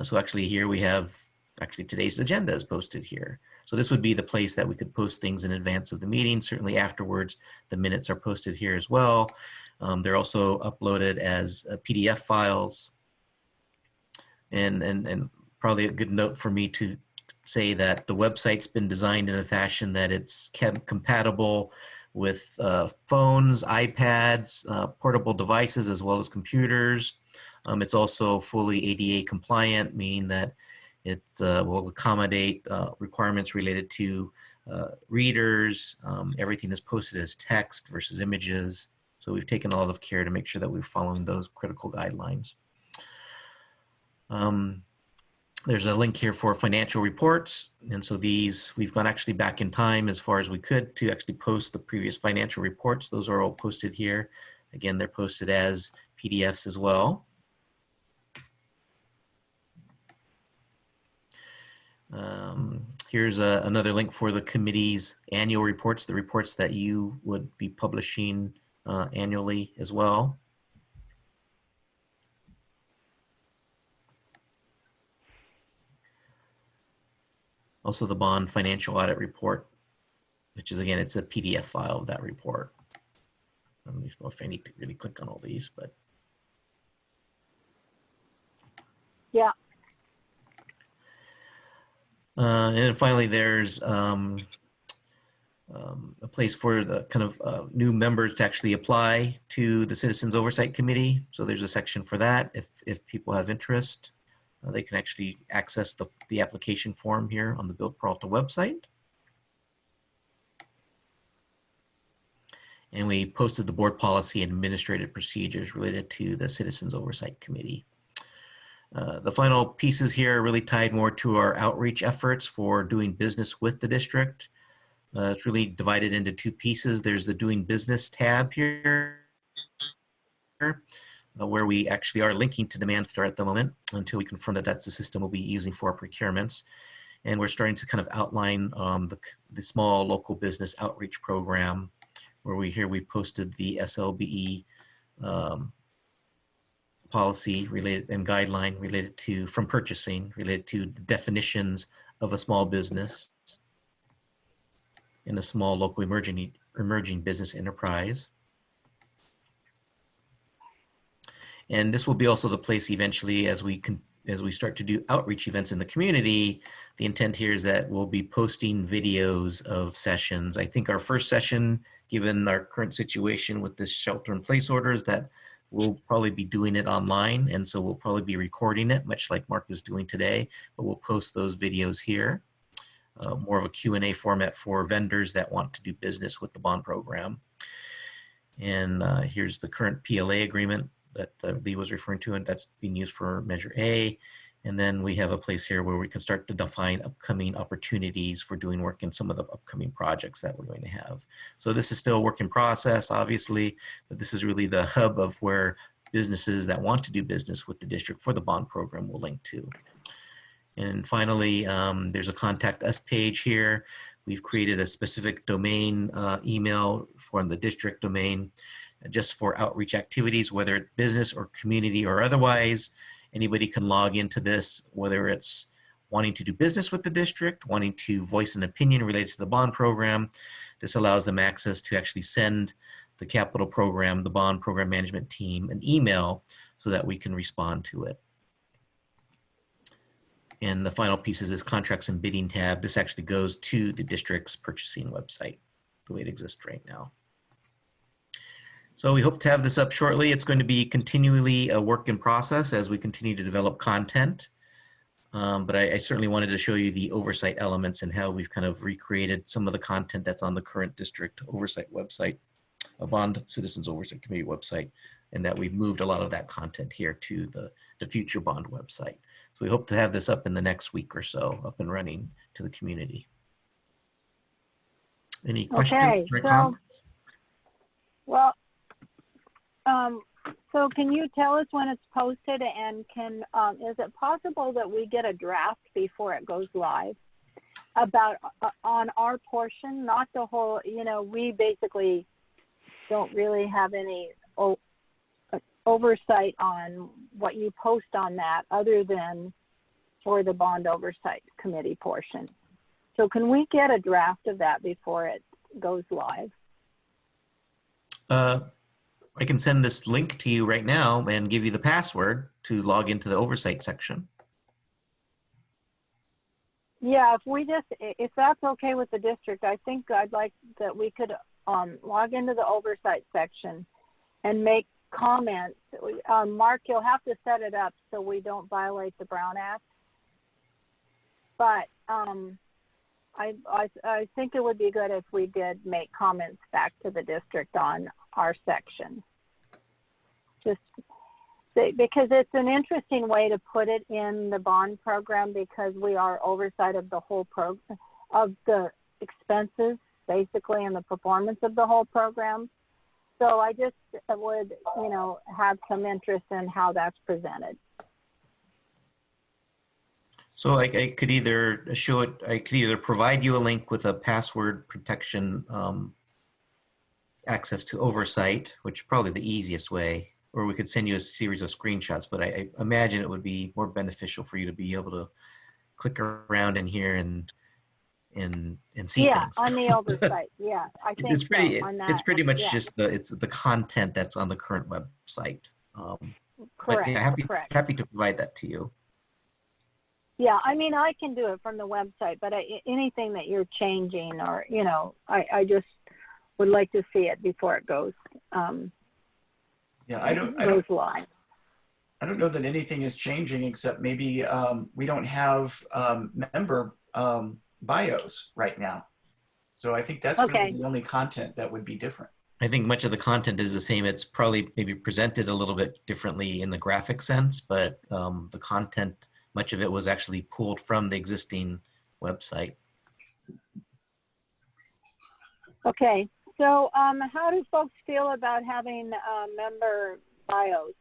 So actually here we have, actually today's agenda is posted here. So this would be the place that we could post things in advance of the meeting. Certainly afterwards, the minutes are posted here as well. They're also uploaded as PDF files. And probably a good note for me to say that the website's been designed in a fashion that it's compatible with phones, iPads, portable devices, as well as computers. It's also fully ADA compliant, meaning that it will accommodate requirements related to readers. Everything is posted as text versus images. So we've taken a lot of care to make sure that we're following those critical guidelines. There's a link here for financial reports. And so these, we've gone actually back in time as far as we could to actually post the previous financial reports. Those are all posted here. Again, they're posted as PDFs as well. Here's another link for the committee's annual reports, the reports that you would be publishing annually as well. Also the bond financial audit report, which is, again, it's a PDF file of that report. I don't know if I need to really click on all these, but. Yeah. And then finally, there's a place for the kind of new members to actually apply to the Citizens Oversight Committee. So there's a section for that if people have interest. They can actually access the application form here on the Build Peralta website. And we posted the board policy and administrative procedures related to the Citizens Oversight Committee. The final pieces here are really tied more to our outreach efforts for doing business with the district. It's really divided into two pieces. There's the doing business tab here, where we actually are linking to Demand Star at the moment until we confirm that that's the system we'll be using for our procurements. And we're starting to kind of outline the small local business outreach program, where we posted the SLBE policy related and guideline related to from purchasing related to the definitions of a small business and a small local emerging business enterprise. And this will be also the place eventually as we start to do outreach events in the community. The intent here is that we'll be posting videos of sessions. I think our first session, given our current situation with this shelter in place orders, that we'll probably be doing it online. And so we'll probably be recording it, much like Mark is doing today, but we'll post those videos here. more of a Q&A format for vendors that want to do business with the bond program. And here's the current PLA agreement that Lee was referring to, and that's being used for Measure A. And then we have a place here where we can start to define upcoming opportunities for doing work in some of the upcoming projects that we're going to have. So this is still a work in process, obviously, but this is really the hub of where businesses that want to do business with the district for the bond program will link to. And finally, there's a contact us page here. We've created a specific domain email for the district domain just for outreach activities, whether it's business or community or otherwise. Anybody can log into this, whether it's wanting to do business with the district, wanting to voice an opinion related to the bond program. This allows them access to actually send the capital program, the bond program management team, an email so that we can respond to it. And the final piece is this contracts and bidding tab. This actually goes to the district's purchasing website, the way it exists right now. So we hope to have this up shortly. It's going to be continually a work in process as we continue to develop content. But I certainly wanted to show you the oversight elements and how we've kind of recreated some of the content that's on the current district oversight website, a Bond Citizens Oversight Committee website, and that we've moved a lot of that content here to the future bond website. So we hope to have this up in the next week or so, up and running to the community. Any questions or comments? Well, so can you tell us when it's posted, and is it possible that we get a draft before it goes live about on our portion, not the whole, we basically don't really have any oversight on what you post on that other than for the bond oversight committee portion. So can we get a draft of that before it goes live? I can send this link to you right now and give you the password to log into the oversight section. Yeah, if that's okay with the district, I think I'd like that we could log into the oversight section and make comments. Mark, you'll have to set it up so we don't violate the Brown Act. But I think it would be good if we did make comments back to the district on our section. Just because it's an interesting way to put it in the bond program, because we are oversight of the whole program, of the expenses basically, and the performance of the whole program. So I just would, have some interest in how that's presented. So I could either show it, I could either provide you a link with a password protection access to oversight, which is probably the easiest way, or we could send you a series of screenshots, but I imagine it would be more beneficial for you to be able to click around in here and see yeah, things. On the oversight. Yeah, I think it's pretty, so, on that. it's pretty much yeah. just the content that's on the current website. Correct, yeah, correct. happy to provide that to you. Yeah, I mean, I can do it from the website, but anything that you're changing or, I just would like to see it before it goes I don't live. I don't know that anything is changing, except maybe we don't have member bios right now. So I think that's Okay. really the only content that would be different. I think much of the content is the same. It's probably maybe presented a little bit differently in the graphic sense, but the content, much of it was actually pulled from the existing website. Okay, so how do folks feel about having member bios?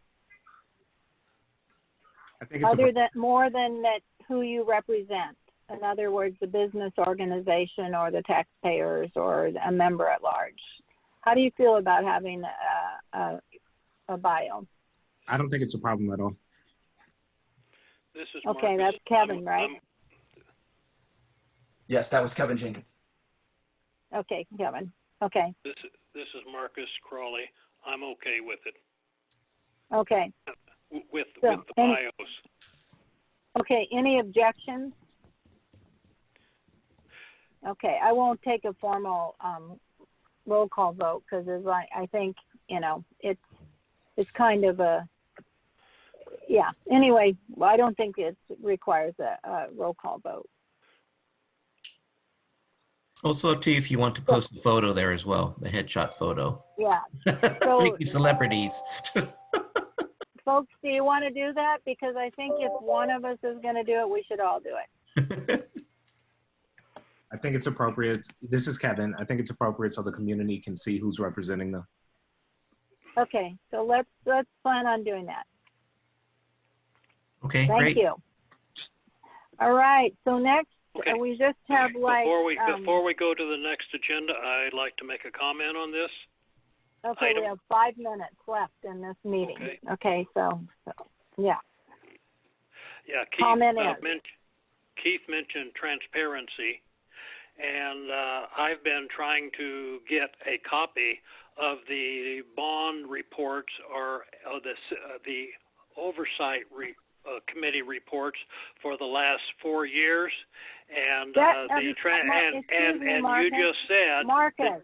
I think it's Other than more than that, who you represent. In other words, the business organization or the taxpayers or a member at large. How do you feel about having a bio? I don't think it's a problem at all. This is Okay, Marcus. that's Kevin, right? Yes, that was Kevin Jenkins. Okay, Kevin. Okay. This is Marcus Crawley. I'm okay with it. Okay. With So, the bios. Okay, any objections? Okay, I won't take a formal roll call vote because I think, it's kind of a, yeah. Anyway, I don't think it requires a roll call vote. Also up to you if you want to post a photo there as well, the headshot photo. Yeah. So, Thank you, celebrities. folks, do you want to do that? Because I think if one of us is going to do it, we should all do it. I think it's appropriate. This is Kevin. I think it's appropriate so the community can see who's representing them. Okay, so let's plan on doing that. Okay, Thank great. you. All right, so next Okay. we just have like Before we go to the next agenda, I'd like to make a comment on this. okay, item. we have 5 minutes left in this meeting. Okay. Okay, so yeah. Yeah, Comment is. Keith mentioned transparency, and I've been trying to get a copy of the bond reports or the Oversight Committee reports for the last 4 years, and you just said Marcus.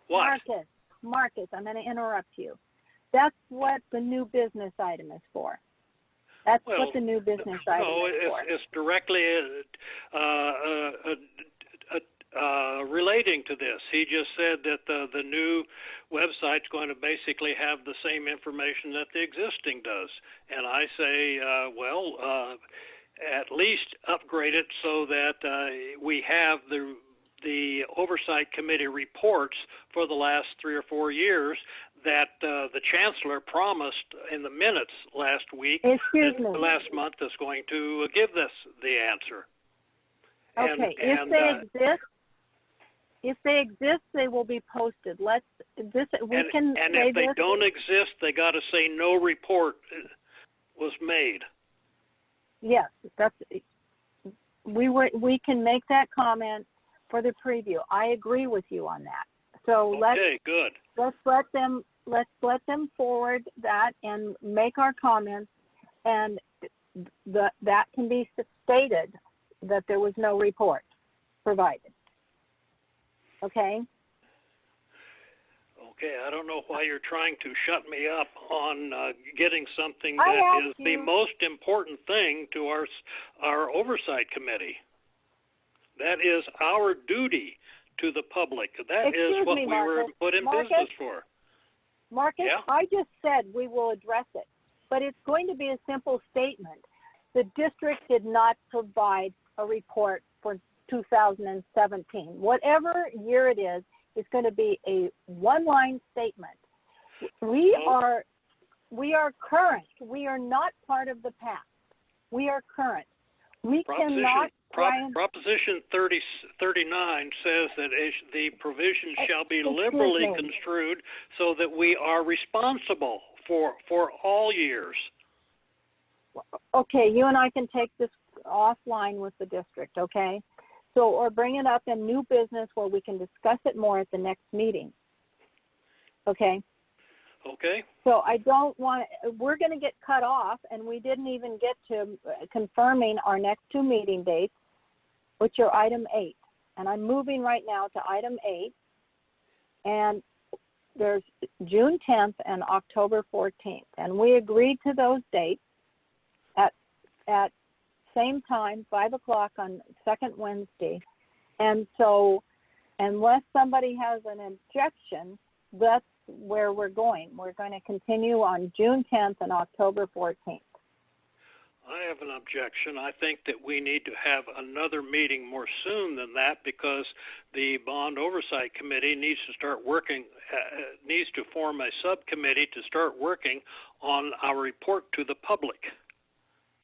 what? Marcus, I'm going to interrupt you. That's what the new business item is for. That's what the new business item is for. It's directly relating to this. He just said that the new website's going to basically have the same information that the existing does. And I say, at least upgrade it so that we have the Oversight Committee reports for the last 3 or 4 years that the Chancellor promised in the minutes last month is going to give us the answer. Okay, if they exist, they will be posted. And if they don't exist, they got to say no report was made. Yes, we can make that comment for the preview. I agree with you on that. So good. Let's let them forward that and make our comments, and that can be stated that there was no report provided. Okay. Okay, I don't know why you're trying to shut me up on getting something that is the most important thing to our Oversight Committee. That is our duty to the public. That is what we were put in business for. Marcus, yeah? I just said we will address it, but it's going to be a simple statement. The district did not provide a report for 2017. Whatever year it is, it's going to be a one-line statement. We are current. We are not part of the past. We are current. We cannot Proposition 39 says that the provisions shall be liberally construed so that we are responsible for all years. Okay, you and I can take this offline with the district, okay? So, or bring it up in new business where we can discuss it more at the next meeting. Okay? Okay. So I don't want, we're going to get cut off, and we didn't even get to confirming our next 2 meeting dates, which are item 8. And I'm moving right now to item 8. And there's June 10th and October 14th. And we agreed to those dates at same time, 5 o'clock on second Wednesday. And so unless somebody has an objection, that's where we're going. We're going to continue on June 10th and October 14th. I have an objection. I think that we need to have another meeting more soon than that because the Bond Oversight Committee needs to start working, needs to form a subcommittee to start working on our report to the public.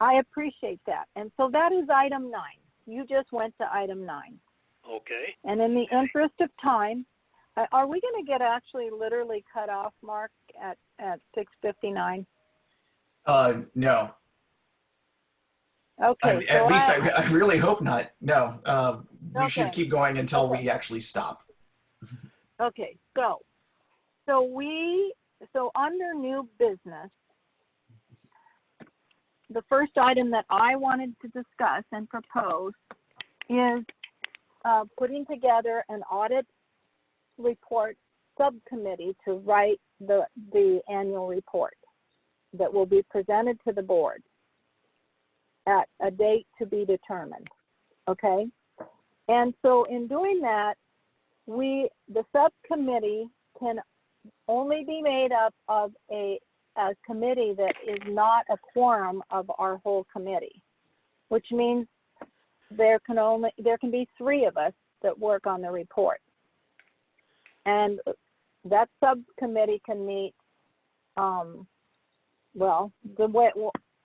I appreciate that. And so that is item 9. You just went to item 9. Okay. And in the interest of time, are we going to get actually literally cut off, Mark, at 6:59? No. Okay. At least I really hope not. No. We should Okay. keep going until we actually stop. Okay. So under new business, the first item that I wanted to discuss and propose is putting together an audit report subcommittee to write the annual report that will be presented to the board at a date to be determined. Okay? And so in doing that, the subcommittee can only be made up of a committee that is not a quorum of our whole committee, which means there can be 3 of us that work on the report. And that subcommittee can meet, well,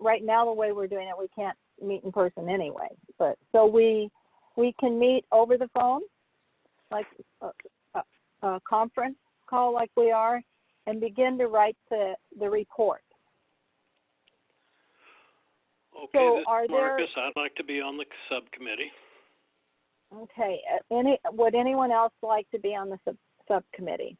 right now the way we're doing it, we can't meet in person anyway. But so we can meet over the phone, like a conference call like we are, and begin to write the report. Okay, So this is Marcus. I'd like to be on the subcommittee. Okay, would anyone else like to be on the subcommittee?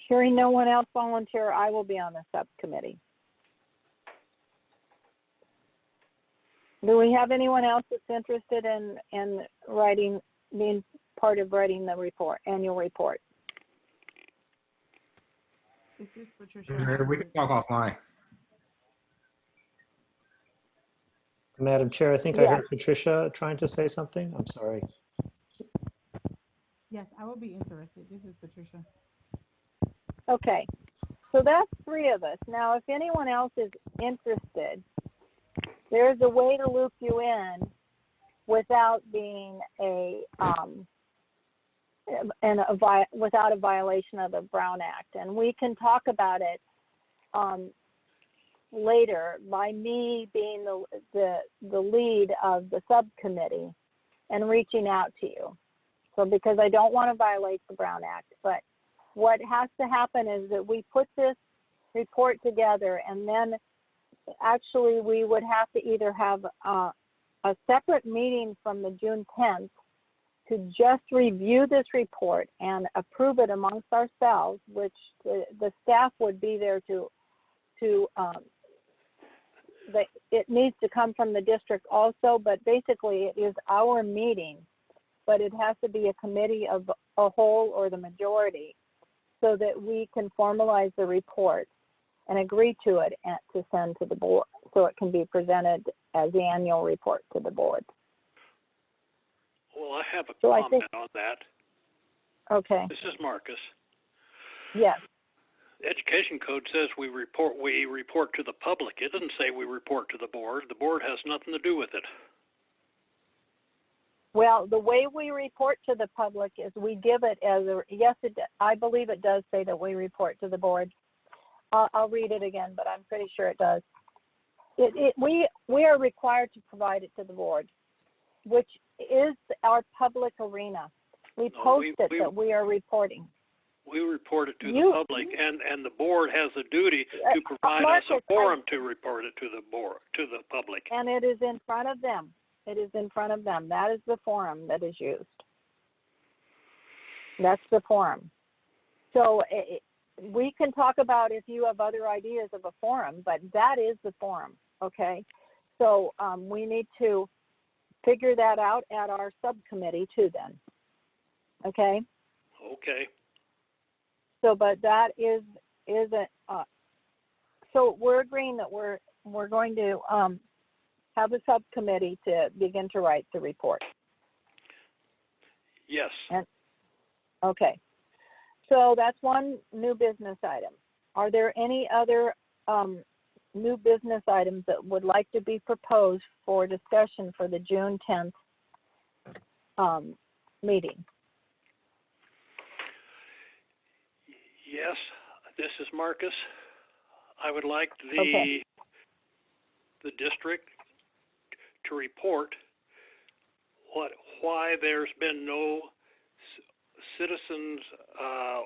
Hearing no one else volunteer, I will be on the subcommittee. Do we have anyone else that's interested in writing, being part of writing the report, annual report? This is Patricia. We can talk offline. Madam Chair, I think I Yes. heard Patricia trying to say something. I'm sorry. Yes, I will be interested. This is Patricia. Okay, so that's 3 of us. Now, if anyone else is interested, there's a way to loop you in without being without a violation of the Brown Act, and we can talk about it later by me being the lead of the subcommittee and reaching out to you. So because I don't want to violate the Brown Act, but what has to happen is that we put this report together, and then actually we would have to either have a separate meeting from the June 10th to just review this report and approve it amongst ourselves, which the staff would be there it needs to come from the district also, but basically it is our meeting, but it has to be a committee of a whole or the majority so that we can formalize the report and agree to it and to send to the board so it can be presented as the annual report to the board. Well, I have a comment on that. Okay. This is Marcus. Yes. Education code says we report to the public. It doesn't say we report to the board. The board has nothing to do with it. Well, the way we report to the public is we give it as I believe it does say that we report to the board. I'll read it again, but I'm pretty sure it does. We are required to provide it to the board, which is our public arena. We post it that we are reporting. We report it to the public, and the board has a duty to provide us a forum to report it to the public. And it is in front of them. It is in front of them. That is the forum that is used. That's the forum. So we can talk about if you have other ideas of a forum, but that is the forum, okay? So we need to figure that out at our subcommittee too then, okay? Okay. So, but that so we're agreeing that we're going to have a subcommittee to begin to write the report. Yes. Okay. So that's one new business item. Are there any other new business items that would like to be proposed for discussion for the June 10th meeting? Yes, this is Marcus. I would like the district to report why there's been no citizens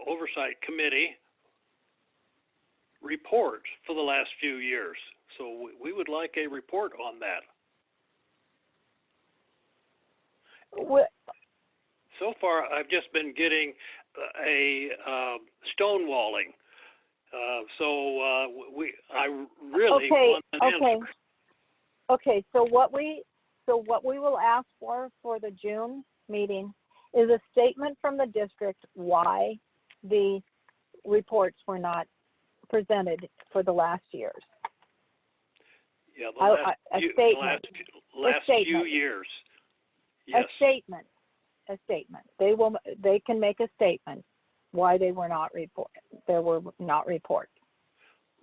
oversight committee reports for the last few years. So we would like a report on that. So far, I've just been getting a stonewalling. I really want an answer. Okay. So what we will ask for the June meeting is a statement from the district why the reports were not presented for the last years. Yeah, last few statement. years. Yes. A statement. They can make a statement why they were not reported. There were not reports.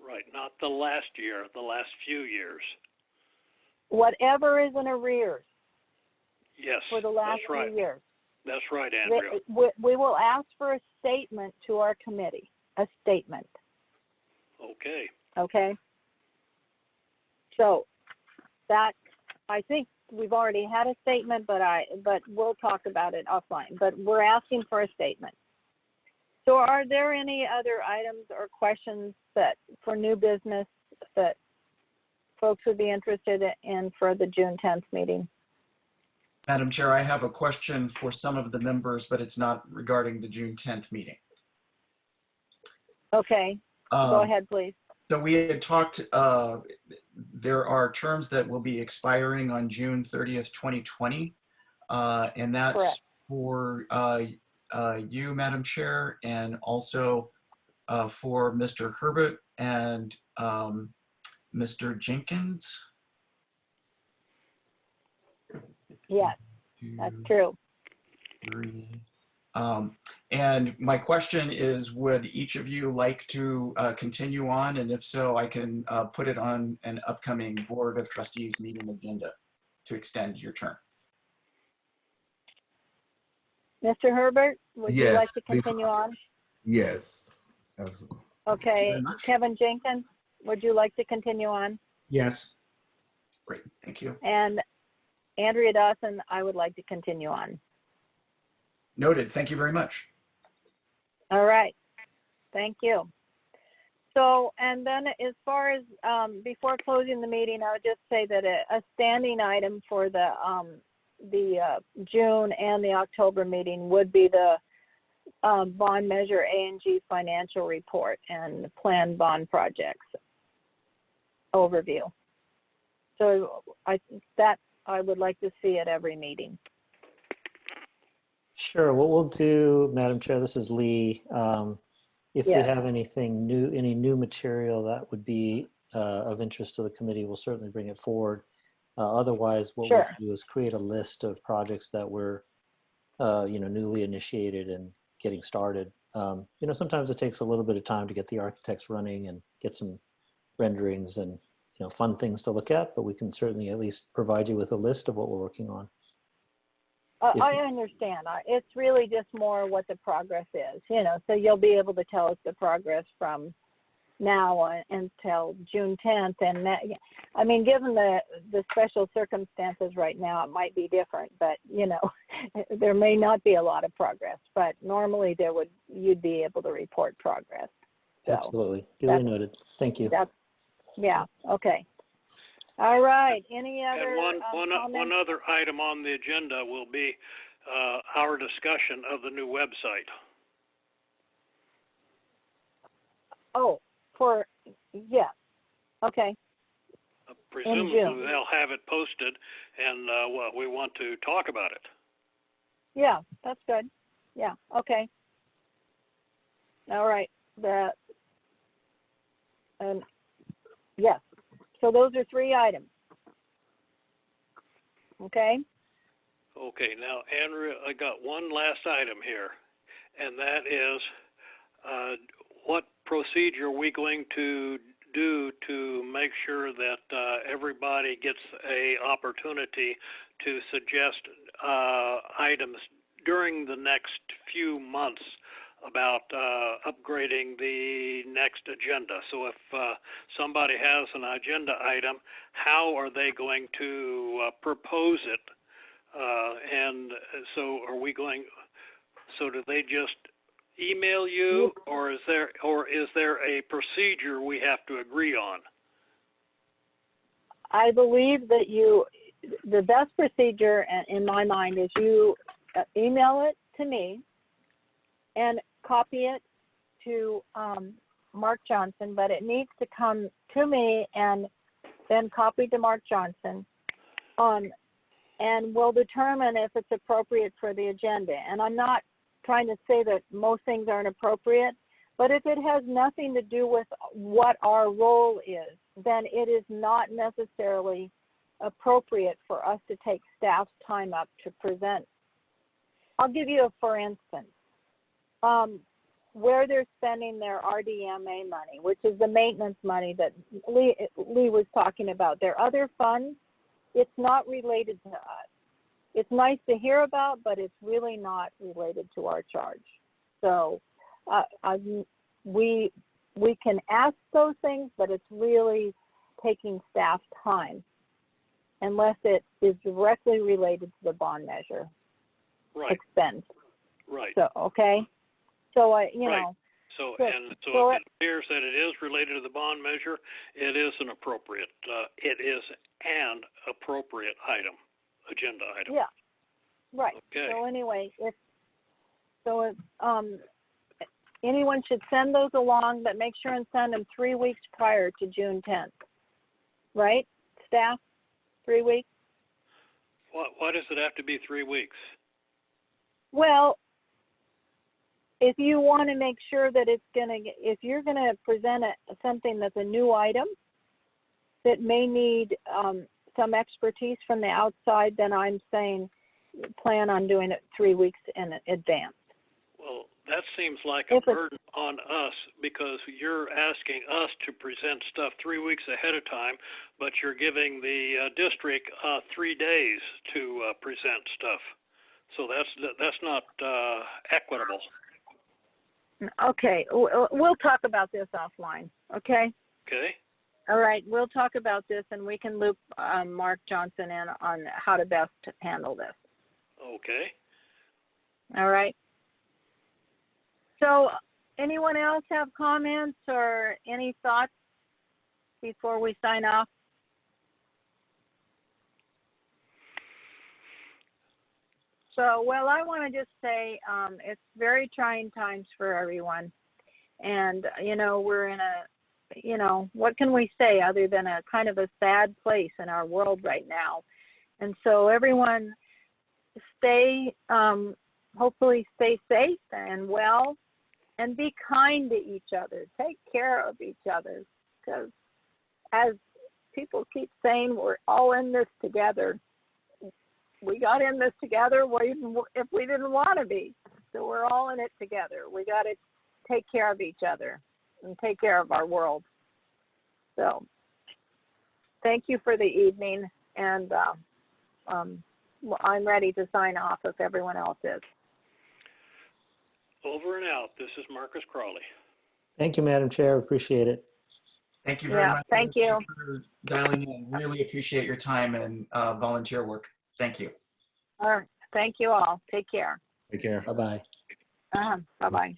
Right, not the last year, the last few years. Whatever is in arrears Yes, for the last that's right. few years. That's right, Andrea. We will ask for a statement to our committee. A statement. Okay. Okay. So that, I think we've already had a statement, but we'll talk about it offline. But we're asking for a statement. So are there any other items or questions that for new business that folks would be interested in for the June 10th meeting? Madam Chair, I have a question for some of the members, but it's not regarding the June 10th meeting. Okay, go ahead, please. So we had talked, there are terms that will be expiring on June 30th, 2020. And that's correct. For you, Madam Chair, and also for Mr. Herbert and Mr. Jenkins. Yes, that's true. 3. And my question is, would each of you like to continue on? And if so, I can put it on an upcoming Board of Trustees meeting agenda to extend your term. Mr. Herbert, would you Yes, like to continue on? Yes, absolutely. Okay, Kevin Jenkins, would you like to continue on? Yes. Great, thank you. And Andrea Dawson, I would like to continue on. Noted, thank you very much. All right, thank you. So, and then as far as, before closing the meeting, I would just say that a standing item for the June and the October meeting would be the bond measure A&G financial report and planned bond projects overview. So I would like to see at every meeting. Sure. What we'll do, Madam Chair, this is Lee. If Yes. we have anything new, any new material that would be of interest to the committee, we'll certainly bring it forward. Otherwise, what Sure. we'll do is create a list of projects that were, newly initiated and getting started. Sometimes it takes a little bit of time to get the architects running and get some renderings and fun things to look at, but we can certainly at least provide you with a list of what we're working on. I understand. It's really just more what the progress is, so you'll be able to tell us the progress from now until June 10th. And that, I mean, given the special circumstances right now, it might be different, but there may not be a lot of progress, but normally you'd be able to report progress. So Absolutely. Duly noted. Thank you. Yeah. Okay. All right. Any other and one comments? other item on the agenda will be our discussion of the new website. Oh, yes. Okay. Presumably they'll have it posted, and we want to talk about it. Yeah, that's good. Yeah. Okay. All right. Yes. So those are 3 items. Okay. Okay. Now, Andrea, I got one last item here, and that is what procedure are we going to do to make sure that everybody gets a opportunity to suggest items during the next few months about upgrading the next agenda. So if somebody has an agenda item, how are they going to propose it? And so so do they just email you, or is there a procedure we have to agree on? I believe that the best procedure in my mind is you email it to me and copy it to Mark Johnson, but it needs to come to me and then copy to Mark Johnson, and we'll determine if it's appropriate for the agenda. And I'm not trying to say that most things aren't appropriate, but if it has nothing to do with what our role is, then it is not necessarily appropriate for us to take staff's time up to present. I'll give you a for instance. Where they're spending their RDMA money, which is the maintenance money that Lee was talking about. Their other funds, it's not related to us. It's nice to hear about, but it's really not related to our charge. So we can ask those things, but it's really taking staff time unless it is directly related to the bond measure expense. Right. So, okay. So you right. know. So so if it appears that it is related to the bond measure, it is an appropriate. It is an appropriate item, agenda item. Yeah. Right. Okay. So anyway, if anyone should send those along, but make sure and send them 3 weeks prior to June 10th. Right? Staff, 3 weeks. Why does it have to be 3 weeks? Well, if you want to make sure that it's if you're gonna present something that's a new item that may need some expertise from the outside, then I'm saying plan on doing it 3 weeks in advance. Well, that seems like a burden on us because you're asking us to present stuff 3 weeks ahead of time, but you're giving the district 3 days to present stuff. So that's not equitable. Okay, we'll talk about this offline, okay? Okay. All right, we'll talk about this and we can loop Mark Johnson in on how to best handle this. Okay. All right. So anyone else have comments or any thoughts before we sign off? So, well, I want to just say it's very trying times for everyone. And, you know, we're in a, you know, what can we say other than a kind of a sad place in our world right now? And so everyone stay, hopefully stay safe and well and be kind to each other. Take care of each other because as people keep saying, we're all in this together. We got in this together even if we didn't want to be. So we're all in it together. We got to take care of each other and take care of our world. So thank you for the evening. And I'm ready to sign off if everyone else is. Over and out. This is Marcus Crawley. Thank you, Madam Chair. Appreciate it. Thank you very much. Thank you for dialing in. Really appreciate your time and volunteer work. Thank you. All right. Thank you all. Take care. Take care. Bye-bye. Bye-bye.